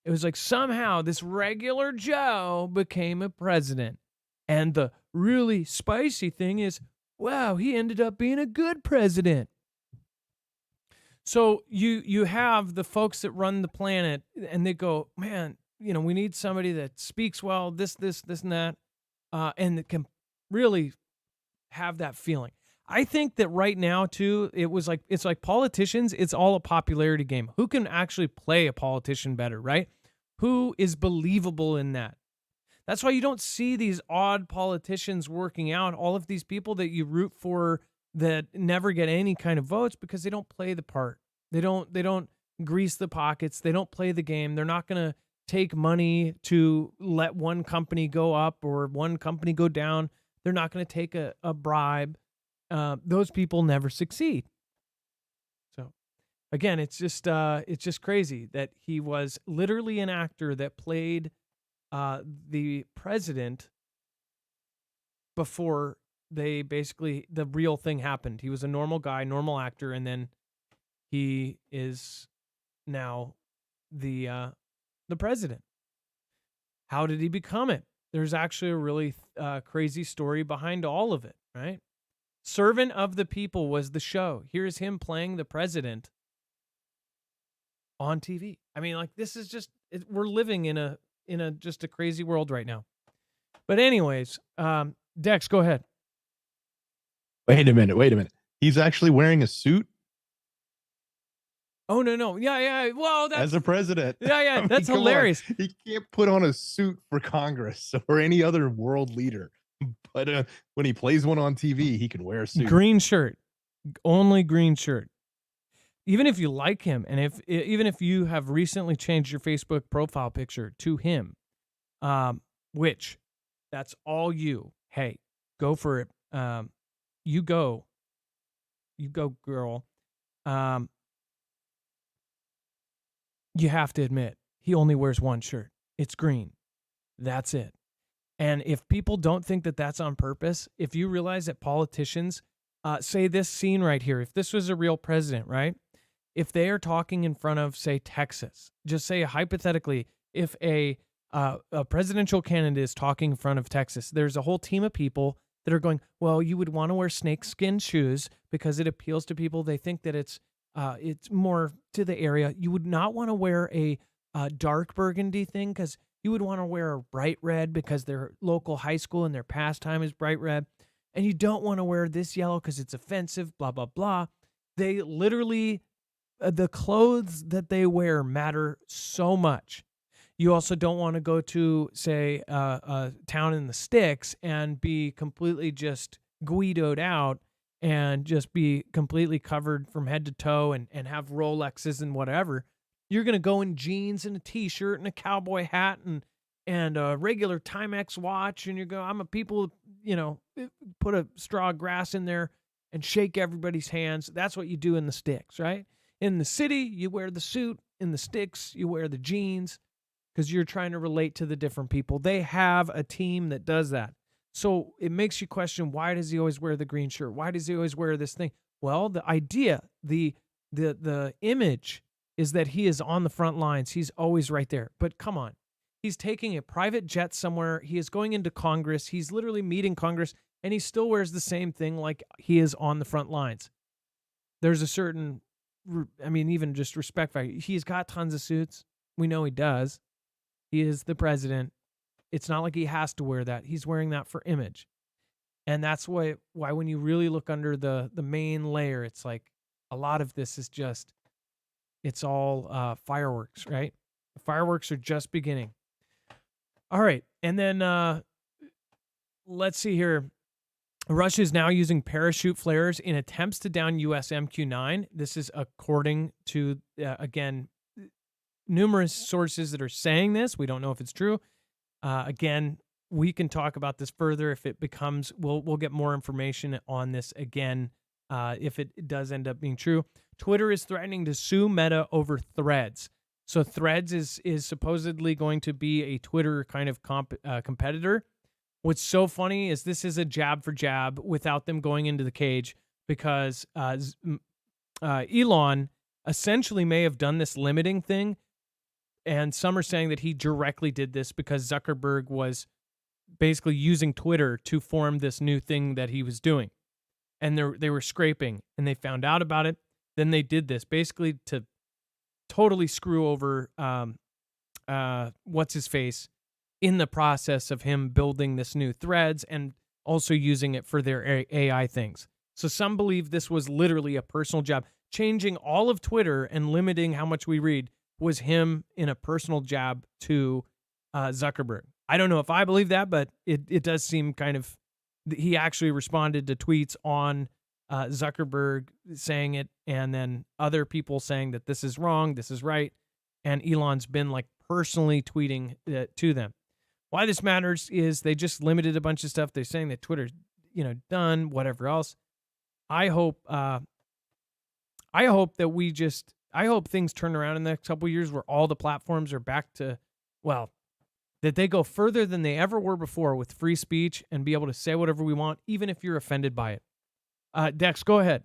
It was like somehow this regular Joe became a president. And the really spicy thing is, wow, he ended up being a good president. So you have the folks that run the planet, and they go, man, we need somebody that speaks well, this, and that, and that can really have that feeling. I think that right now too, it's like politicians, it's all a popularity game. Who can actually play a politician better, right? Who is believable in that? That's why you don't see these odd politicians working out, all of these people that you root for that never get any kind of votes because they don't play the part. They don't grease the pockets. They don't play the game. They're not going to take money to let one company go up or one company go down. They're not going to take a bribe. Those people never succeed. So again, it's just crazy that he was literally an actor that played the president before the real thing happened. He was a normal guy, normal actor, and then he is now the president. How did he become it? There's actually a really crazy story behind all of it, right? Servant of the People was the show. Here's him playing the president on TV. I mean, like, this is just, we're living in a just a crazy world right now. But anyways, Dex, go ahead. Wait a minute. He's actually wearing a suit? Oh, no. Yeah. Well, that's... As a president. Yeah. I mean, that's come on. hilarious. He can't put on a suit for Congress or any other world leader. But when he plays one on TV, he can wear a suit. Green shirt. Only green shirt. Even if you like him, and even if you have recently changed your Facebook profile picture to him, which that's all you. Hey, go for it. You go, girl. You have to admit, he only wears one shirt. It's green. That's it. And if people don't think that that's on purpose, if you realize that politicians, say this scene right here, if this was a real president, right? If they are talking in front of, say, Texas, just say hypothetically, if a presidential candidate is talking in front of Texas, there's a whole team of people that are going, well, you would want to wear snakeskin shoes because it appeals to people. They think that it's more to the area. You would not want to wear a dark burgundy thing because you would want to wear a bright red because their local high school and their pastime is bright red. And you don't want to wear this yellow because it's offensive, blah, blah, blah. They literally, the clothes that they wear matter so much. You also don't want to go to, say, a town in the sticks and be completely just guidoed out and just be completely covered from head to toe and have Rolexes and whatever. You're going to go in jeans and a T-shirt and a cowboy hat and a regular Timex watch, and people, put a straw of grass in there and shake everybody's hands. That's what you do in the sticks, right? In the city, you wear the suit. In the sticks, you wear the jeans because you're trying to relate to the different people. They have a team that does that. So it makes you question, why does he always wear the green shirt? Why does he always wear this thing? Well, the idea, the image is that he is on the front lines. He's always right there. But come on. He's taking a private jet somewhere. He is going into Congress. He's literally meeting Congress, and he still wears the same thing like he is on the front lines. There's a certain, even just respect value. He's got tons of suits. We know he does. He is the president. It's not like he has to wear that. He's wearing that for image. And that's why when you really look under the main layer, it's like a lot of this is just, it's all fireworks, right? The fireworks are just beginning. All right. And then let's see here. Russia is now using parachute flares in attempts to down U.S. MQ-9. This is according to, again, numerous sources that are saying this. We don't know if it's true. Again, we can talk about this further if it becomes, we'll get more information on this again if it does end up being true. Twitter is threatening to sue Meta over Threads. So Threads is supposedly going to be a Twitter kind of competitor. What's so funny is this is a jab for jab without them going into the cage, because Elon essentially may have done this limiting thing, and some are saying that he directly did this because Zuckerberg was basically using Twitter to form this new thing that he was doing. And they were scraping, and they found out about it. Then they did this basically to totally screw over what's his face in the process of him building this new Threads and also using it for their AI things. So some believe this was literally a personal jab. Changing all of Twitter and limiting how much we read was him in a personal jab to Zuckerberg. I don't know if I believe that, but it does seem kind of, he actually responded to tweets on Zuckerberg saying it, and then other people saying that this is wrong, this is right, and Elon's been like personally tweeting to them. Why this matters is they just limited a bunch of stuff. They're saying that Twitter's, done, whatever else. I hope things turn around in the next couple of years where all the platforms are back to, well, that they go further than they ever were before with free speech and be able to say whatever we want, even if you're offended by it. Dex, go ahead.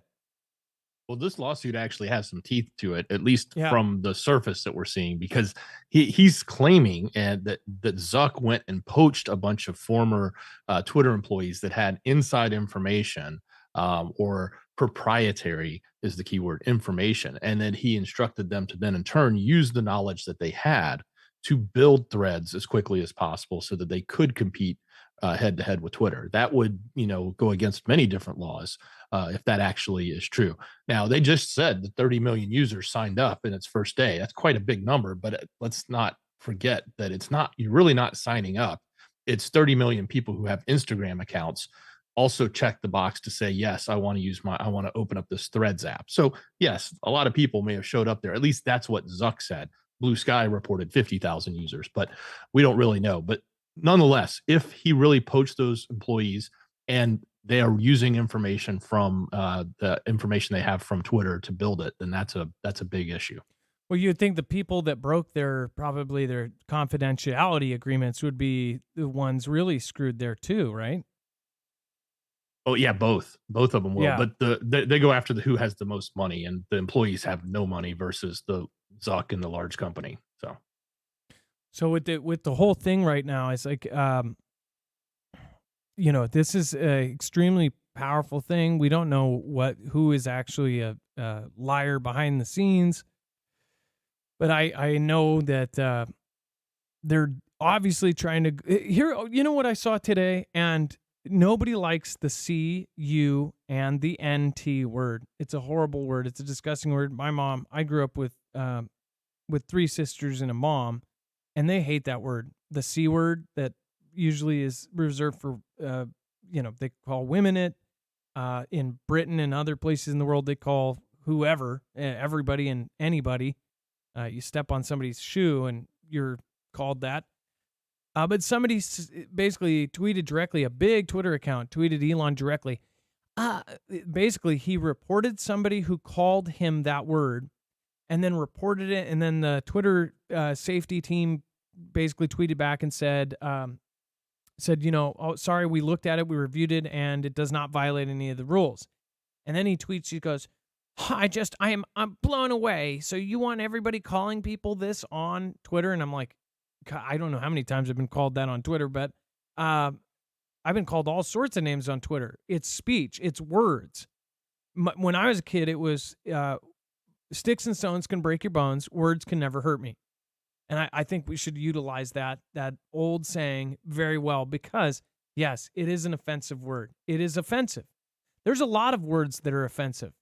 Well, this lawsuit actually has some teeth to it, at least Yeah. from the surface that we're seeing, because he's claiming that Zuck went and poached a bunch of former Twitter employees that had inside information, or proprietary is the keyword, information, and then he instructed them to then in turn use the knowledge that they had to build Threads as quickly as possible so that they could compete head to head with Twitter. That would, go against many different laws if that actually is true. Now, they just said that 30 million users signed up in its first day. That's quite a big number, but let's not forget that you're really not signing up. It's 30 million people who have Instagram accounts also check the box to say, yes, I want to open up this Threads app. So yes, a lot of people may have showed up there. At least that's what Zuck said. Blue Sky reported 50,000 users, but we don't really know. But nonetheless, if he really poached those employees and they are using information from the information they have from Twitter to build it, then that's a big issue. Well, you'd think the people that broke their confidentiality agreements would be the ones really screwed there too, right? Oh yeah, both of them will. Yeah. But they go after who has the most money, and the employees have no money versus the Zuck and the large company. So with the whole thing right now, it's like, this is an extremely powerful thing. We don't know who is actually a liar behind the scenes, but I know that they're obviously trying to here. You know what I saw today, and nobody likes the C, U, and the NT word. It's a horrible word. It's a disgusting word. My mom, I grew up with 3 sisters and a mom, and they hate that word. The C word that usually is reserved for, they call women it. In Britain and other places in the world, they call whoever, everybody and anybody. You step on somebody's shoe and you're called that. But somebody basically tweeted directly, a big Twitter account tweeted Elon directly. Basically, he reported somebody who called him that word and then reported it. And then the Twitter safety team basically tweeted back and said, oh, sorry, we looked at it, we reviewed it, and it does not violate any of the rules. And then he tweets, he goes, I'm blown away. So you want everybody calling people this on Twitter? And I'm like, I don't know how many times I've been called that on Twitter, but I've been called all sorts of names on Twitter. It's speech. It's words. When I was a kid, it was sticks and stones can break your bones. Words can never hurt me. And I think we should utilize that old saying very well because, yes, it is an offensive word. It is offensive. There's a lot of words that are offensive.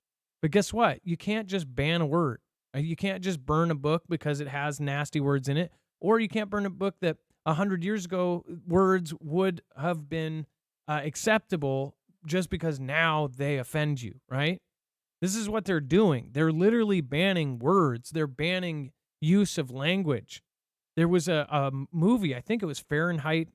But guess what? You can't just ban a word. You can't just burn a book because it has nasty words in it. Or you can't burn a book that 100 years ago words would have been acceptable just because now they offend you, right? This is what they're doing. They're literally banning words. They're banning use of language. There was a movie, I think it was Fahrenheit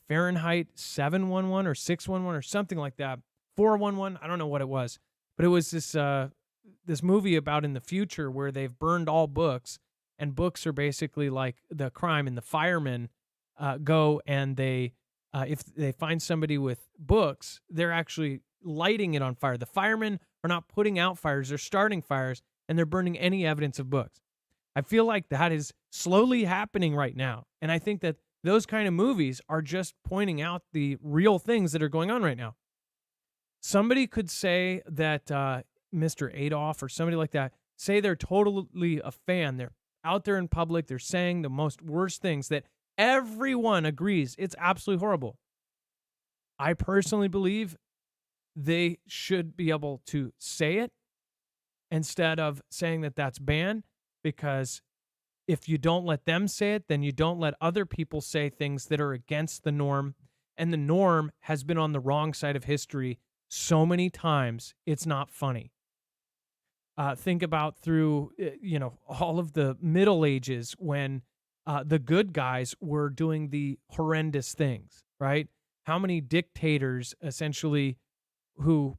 711 or 611 or something like that. 411, I don't know what it was. but it was this movie about in the future where they've burned all books, and books are basically like the crime, and the firemen go and they if they find somebody with books, they're actually lighting it on fire. The firemen are not putting out fires, they're starting fires, and they're burning any evidence of books. I feel like that is slowly happening right now. And I think that those kind of movies are just pointing out the real things that are going on right now. Somebody could say that Mr. Adolf or somebody like that, say they're totally a fan. They're out there in public. They're saying the most worst things that everyone agrees it's absolutely horrible. I personally believe they should be able to say it instead of saying that that's banned, because if you don't let them say it, then you don't let other people say things that are against the norm. And the norm has been on the wrong side of history so many times, it's not funny. Think about through, all of the Middle Ages when the good guys were doing the horrendous things, right? How many dictators essentially who,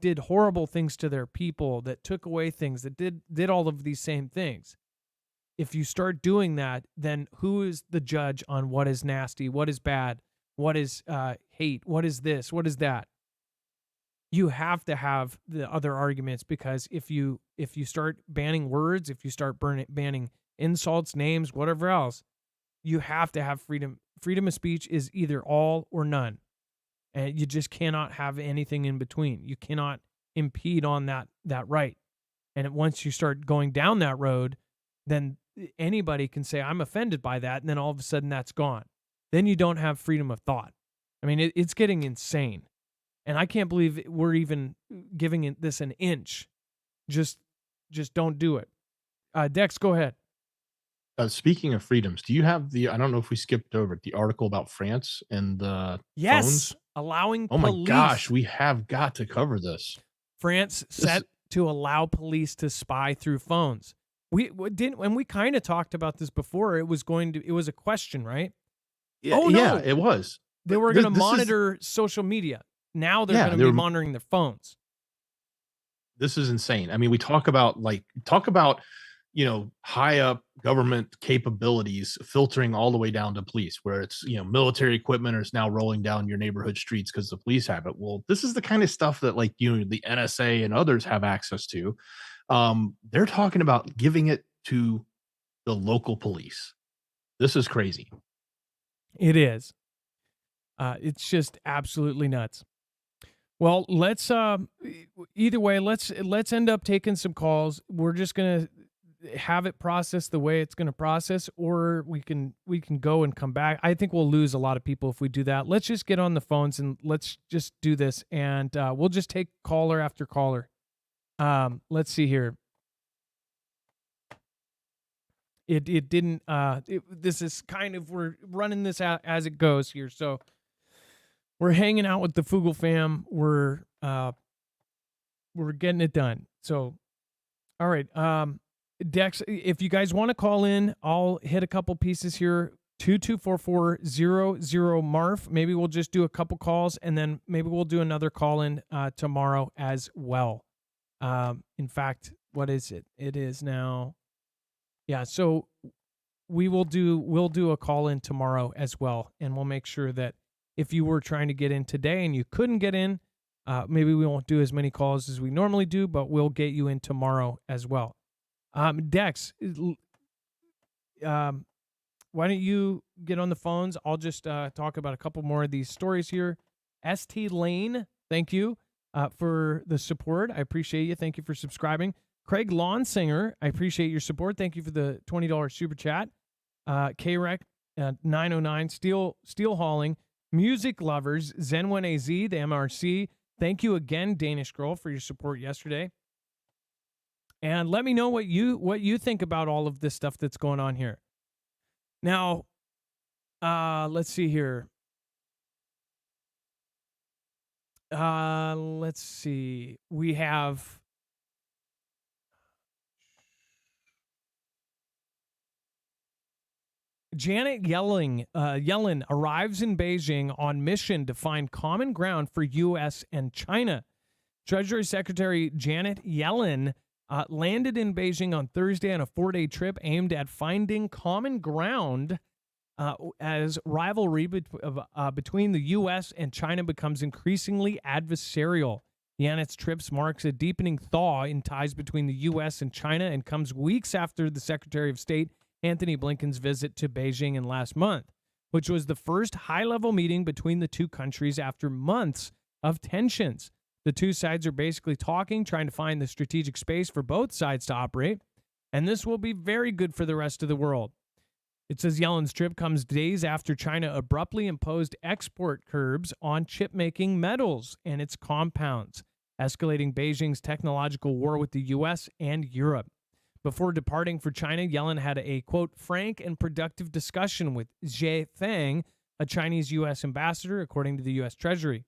did horrible things to their people, that took away things, that did all of these same things. If you start doing that, then who is the judge on what is nasty, what is bad, what is hate, what is this, what is that? You have to have the other arguments, because if you start banning words, if you start banning insults, names, whatever else, you have to have freedom. Freedom of speech is either all or none. And you just cannot have anything in between. You cannot impede on that right. And once you start going down that road, then anybody can say, I'm offended by that, and then all of a sudden that's gone. Then you don't have freedom of thought. I mean, it's getting insane. And I can't believe we're even giving this an inch. Just don't do it. Dex, go ahead. Speaking of freedoms, do you have I don't know if we skipped over it, the article about France and the phones? Allowing Oh police. my gosh, we have got to cover this. France set to allow police to spy through phones. We didn't, and we kind of talked about this before. It was a question, right? Yeah, oh, no. Yeah, it was. They were going to monitor social media. Now they're going to be monitoring their phones. This is insane. I mean, we talk about high up government capabilities filtering all the way down to police, where it's, military equipment is now rolling down your neighborhood streets because the police have it. Well, this is the kind of stuff that the NSA and others have access to. They're talking about giving it to the local police. This is crazy. It is. It's just absolutely nuts. Well, let's either way, let's end up taking some calls. We're just gonna have it processed the way it's gonna process, or we can go and come back. I think we'll lose a lot of people if we do that. Let's just get on the phones and let's just do this, and we'll just take caller after caller. Let's see here. It didn't. This is kind of, we're running this out as it goes here, so. We're hanging out with the Foogle fam. We're getting it done. So, all right. Dex, if you guys want to call in, I'll hit a couple pieces here. 224400 Marf. Maybe we'll just do a couple calls, and then maybe we'll do another call in tomorrow as well. In fact, what is it? It is now. Yeah. So we'll do a call in tomorrow as well, and we'll make sure that if you were trying to get in today and you couldn't get in, maybe we won't do as many calls as we normally do, but we'll get you in tomorrow as well. Dex, why don't you get on the phones? I'll just talk about a couple more of these stories here. ST Lane, thank you for the support. I appreciate you. Thank you for subscribing. Craig Lawnsinger, I appreciate your support. Thank you for the $20 super chat. KREC 909, Steel Hauling. Music Lovers, Zen1AZ, the MRC. Thank you again, Danish Girl, for your support yesterday. And let me know what you think about all of this stuff that's going on here. Now, let's see here. Let's see. We have Janet Yellen arrives in Beijing on mission to find common ground for U.S. and China. Treasury Secretary Janet Yellen landed in Beijing on Thursday on a 4-day trip aimed at finding common ground as rivalry between the U.S. and China becomes increasingly adversarial. Janet's trips marks a deepening thaw in ties between the U.S. and China and comes weeks after the Secretary of State Antony Blinken's visit to Beijing in last month, which was the first high-level meeting between the two countries after months of tensions. The two sides are basically talking, trying to find the strategic space for both sides to operate, and this will be very good for the rest of the world. It says Yellen's trip comes days after China abruptly imposed export curbs on chip-making metals and its compounds, escalating Beijing's technological war with the U.S. and Europe. Before departing for China, Yellen had a, quote, frank and productive discussion with Zhe Feng, a Chinese U.S. ambassador, according to the U.S. Treasury.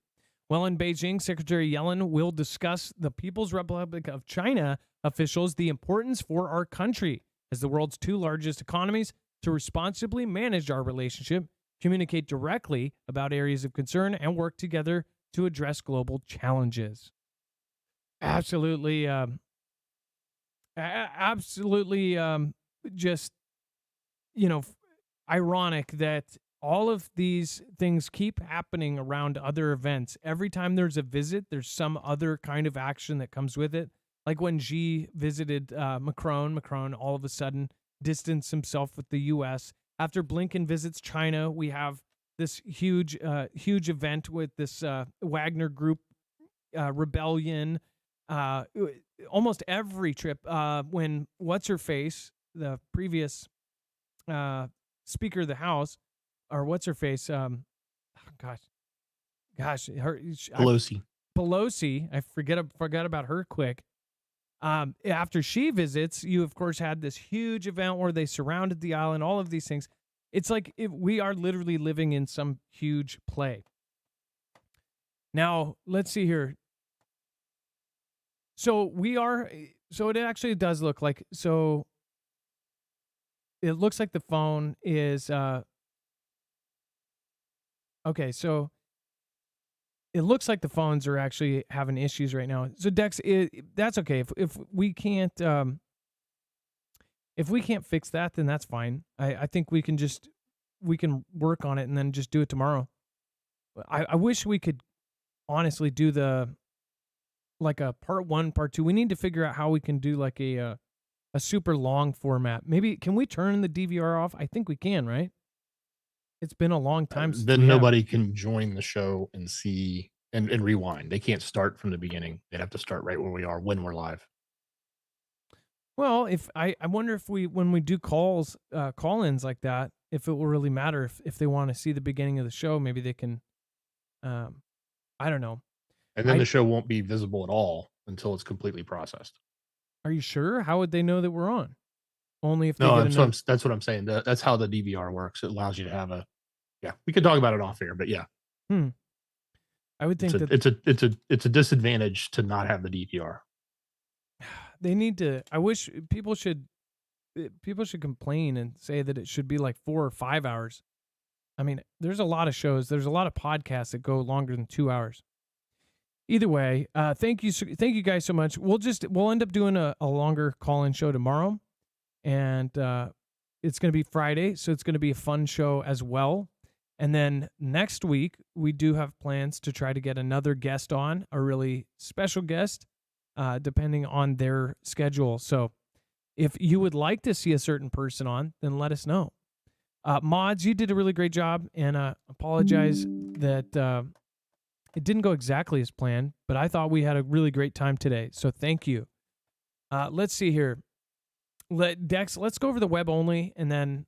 While in Beijing, Secretary Yellen will discuss the People's Republic of China officials the importance for our country as the world's two largest economies to responsibly manage our relationship, communicate directly about areas of concern, and work together to address global challenges. Absolutely, just, ironic that all of these things keep happening around other events. Every time there's a visit, there's some other kind of action that comes with it. Like when Xi visited Macron all of a sudden distanced himself with the U.S. After Blinken visits China, we have this huge event with this Wagner Group rebellion. Almost every trip, when what's-her-face, the previous Speaker of the House, or what's-her-face, Pelosi, I forgot about her quick. After she visits, you of course had this huge event where they surrounded the island, all of these things. It's like we are literally living in some huge play. Now, let's see here. So it actually does look like, so it looks like the phone is, okay, so it looks like the phones are actually having issues right now. So Dex, that's okay. If we can't fix that, then that's fine. I think we can work on it and then just do it tomorrow. I wish we could honestly do like a part 1, part 2. We need to figure out how we can do like a super long format. Maybe can we turn the DVR off? I think we can, right? It's been a long time since then nobody can join the show and see and rewind. They can't start from the beginning. They'd have to start right where we are when we're live. Well, if I wonder if when we do call-ins like that, if it will really matter if they want to see the beginning of the show, maybe they can. I don't know. And then the show won't be visible at all until it's completely processed. Are you sure? How would they know that we're on? Only if they that's what I'm saying. That's how the DVR works. It allows you to have we could talk about it off air, but yeah. I would think it's a disadvantage to not have the DVR. They need to. I wish people should complain and say that it should be like 4 or 5 hours. I mean, there's a lot of shows. There's a lot of podcasts that go longer than 2 hours. Either way, thank you guys so much. We'll end up doing a longer call-in show tomorrow, and it's going to be Friday, so it's going to be a fun show as well. And then next week, we do have plans to try to get another guest on, a really special guest, depending on their schedule. So if you would like to see a certain person on, then let us know. Mods, you did a really great job, and apologize that it didn't go exactly as planned, but I thought we had a really great time today. So thank you. Let's see here. Dex, let's go over the web only and then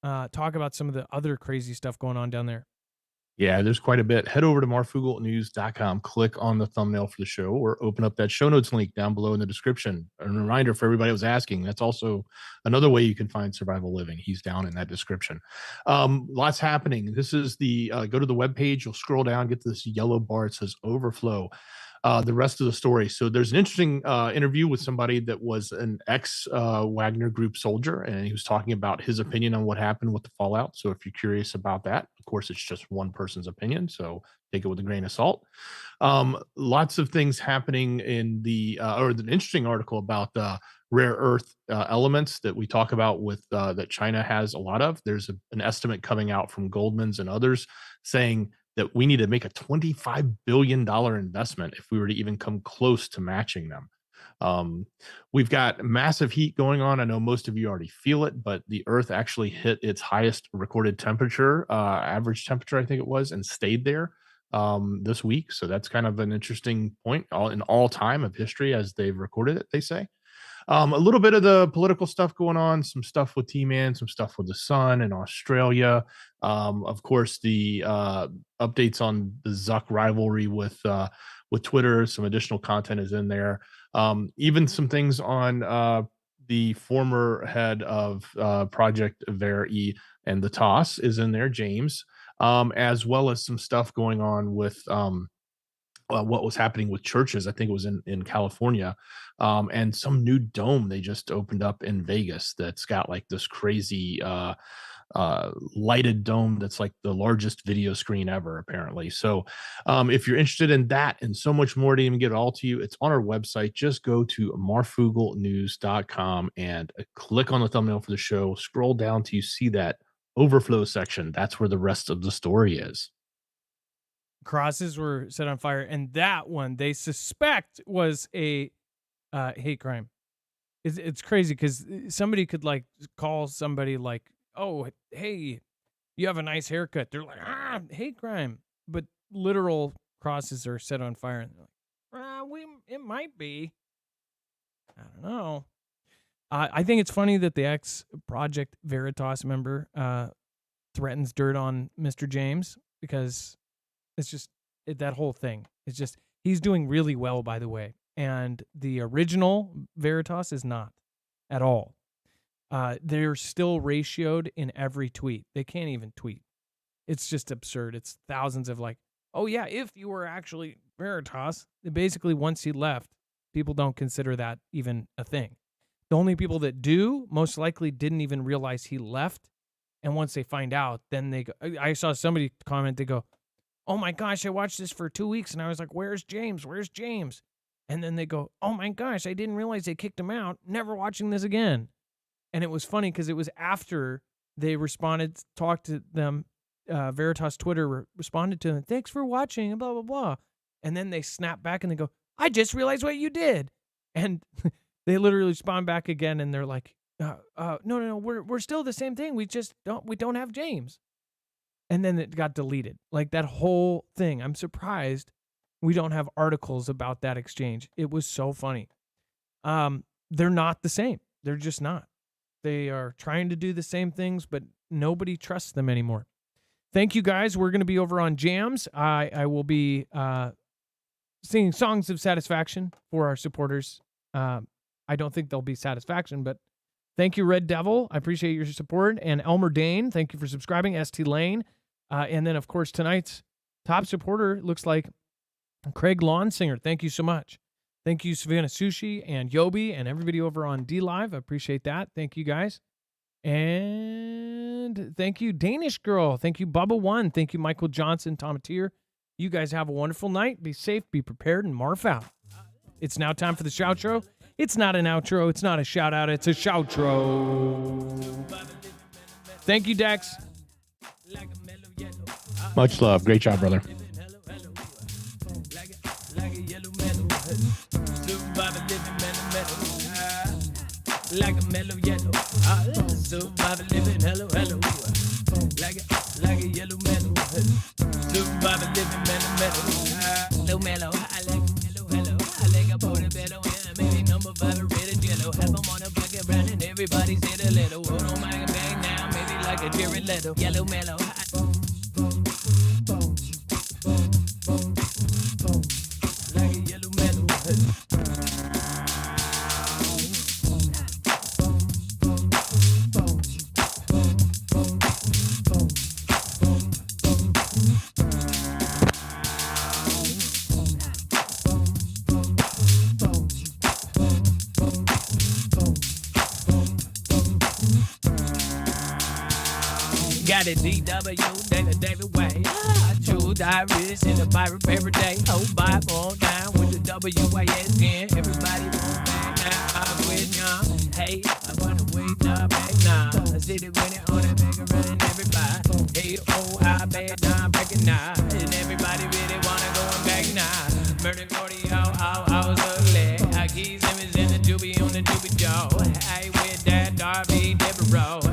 talk about some of the other crazy stuff going on down there. Yeah, there's quite a bit. Head over to marfooglenews.com, click on the thumbnail for the show, or open up that show notes link down below in the description. A reminder for everybody who was asking, that's also another way you can find Survival Living. He's down in that description. Lots happening. This is the, go to the webpage, you'll scroll down, get to this yellow bar. It says Overflow. the rest of the story. So there's an interesting interview with somebody that was an ex Wagner Group soldier, and he was talking about his opinion on what happened with the fallout. So if you're curious about that, of course, it's just one person's opinion, so take it with a grain of salt. Lots of things happening in the or an interesting article about rare earth elements that we talk about with that China has a lot of. There's an estimate coming out from Goldman's and others saying that we need to make a $25 billion investment if we were to even come close to matching them. We've got massive heat going on. I know most of you already feel it, but the Earth actually hit its highest recorded temperature, average temperature, I think it was, and stayed there this week. So that's kind of an interesting point in all time of history as they've recorded it, they say. A little bit of the political stuff going on, some stuff with T-Man, some stuff with the Sun in Australia. Of course, the updates on the Zuck rivalry with Twitter. Some additional content is in there. Even some things on the former head of Project Verity and the Toss is in there, James, as well as some stuff going on with what was happening with churches. I think it was in California, and some new dome they just opened up in Vegas that's got like this crazy lighted dome that's like the largest video screen ever, apparently. So if you're interested in that and so much more to even get it all to you, it's on our website. Just go to marfooglenews.com and click on the thumbnail for the show. Scroll down till you see that overflow section. That's where the rest of the story is. Crosses were set on fire, and that one they suspect was a hate crime. It's crazy because somebody could like call somebody like, "Oh, hey, you have a nice haircut." They're like, hate crime. But literal crosses are set on fire, and they're like, it might be. I don't know. I think it's funny that the ex-Project Veritas member threatens dirt on Mr. James, because it's just that whole thing. It's just, he's doing really well, by the way. And the original Veritas is not at all. They're still ratioed in every tweet. They can't even tweet. It's just absurd. It's thousands of like, oh yeah, if you were actually Veritas. Basically, once he left, people don't consider that even a thing. The only people that do most likely didn't even realize he left. And once they find out, then they go, I saw somebody comment, they go, "Oh my gosh, I watched this for 2 weeks." And I was like, "Where's James? Where's James?" And then they go, "Oh my gosh, I didn't realize they kicked him out. Never watching this again." And it was funny because it was after they responded, talked to them. Veritas Twitter responded to them, "Thanks for watching," and blah, blah, blah. And then they snap back and they go, "I just realized what you did." And they literally respond back again. And they're like, no, we're still the same thing. We don't have James. And then it got deleted. Like that whole thing. I'm surprised we don't have articles about that exchange. It was so funny. They're not the same. They're just not. They are trying to do the same things, but nobody trusts them anymore. Thank you, guys. We're going to be over on Jams. I will be singing songs of satisfaction for our supporters. I don't think there'll be satisfaction, but thank you, Red Devil. I appreciate your support. And Elmer Dane, thank you for subscribing. ST Lane. And then, of course, tonight's top supporter looks like Craig Lawnsinger. Thank you so much. Thank you, Savannah Sushi and Yobi and everybody over on D-Live. I appreciate that. Thank you, guys. And thank you, Danish Girl. Thank you, Bubba One. Thank you, Michael Johnson, Tomatier. You guys have a wonderful night. Be safe, be prepared, and Marf out. It's now time for the shoutro. It's not an outro. It's not a shout-out. It's a shoutro. Thank you, Dex. Much love. Great job, brother. Like a mellow yellow, survive living hello. Like a yellow mellow, survive living mellow. Mellow, I like hello. I like a booty better when maybe number 5 red yellow. Have them on a bucket brand and everybody's hit a little. Hold on my bang now, maybe like a Jerry Leto. Yellow mellow. Like a yellow mellow. Got a DW, then a David Way. Jules Iris in the pirate every day. Oh, Bible down with the WASN. Everybody won't back now. I'm with y'all. Hey, I wanna wait now, back now. I see the winning on the bigger running everybody. Hey, oh, I bet now, recognize. And everybody really wanna go and back now. Murder 40, I was ugly. I keys him is in the doobie on the doobie jaw. Hey, with that Darby Devereaux.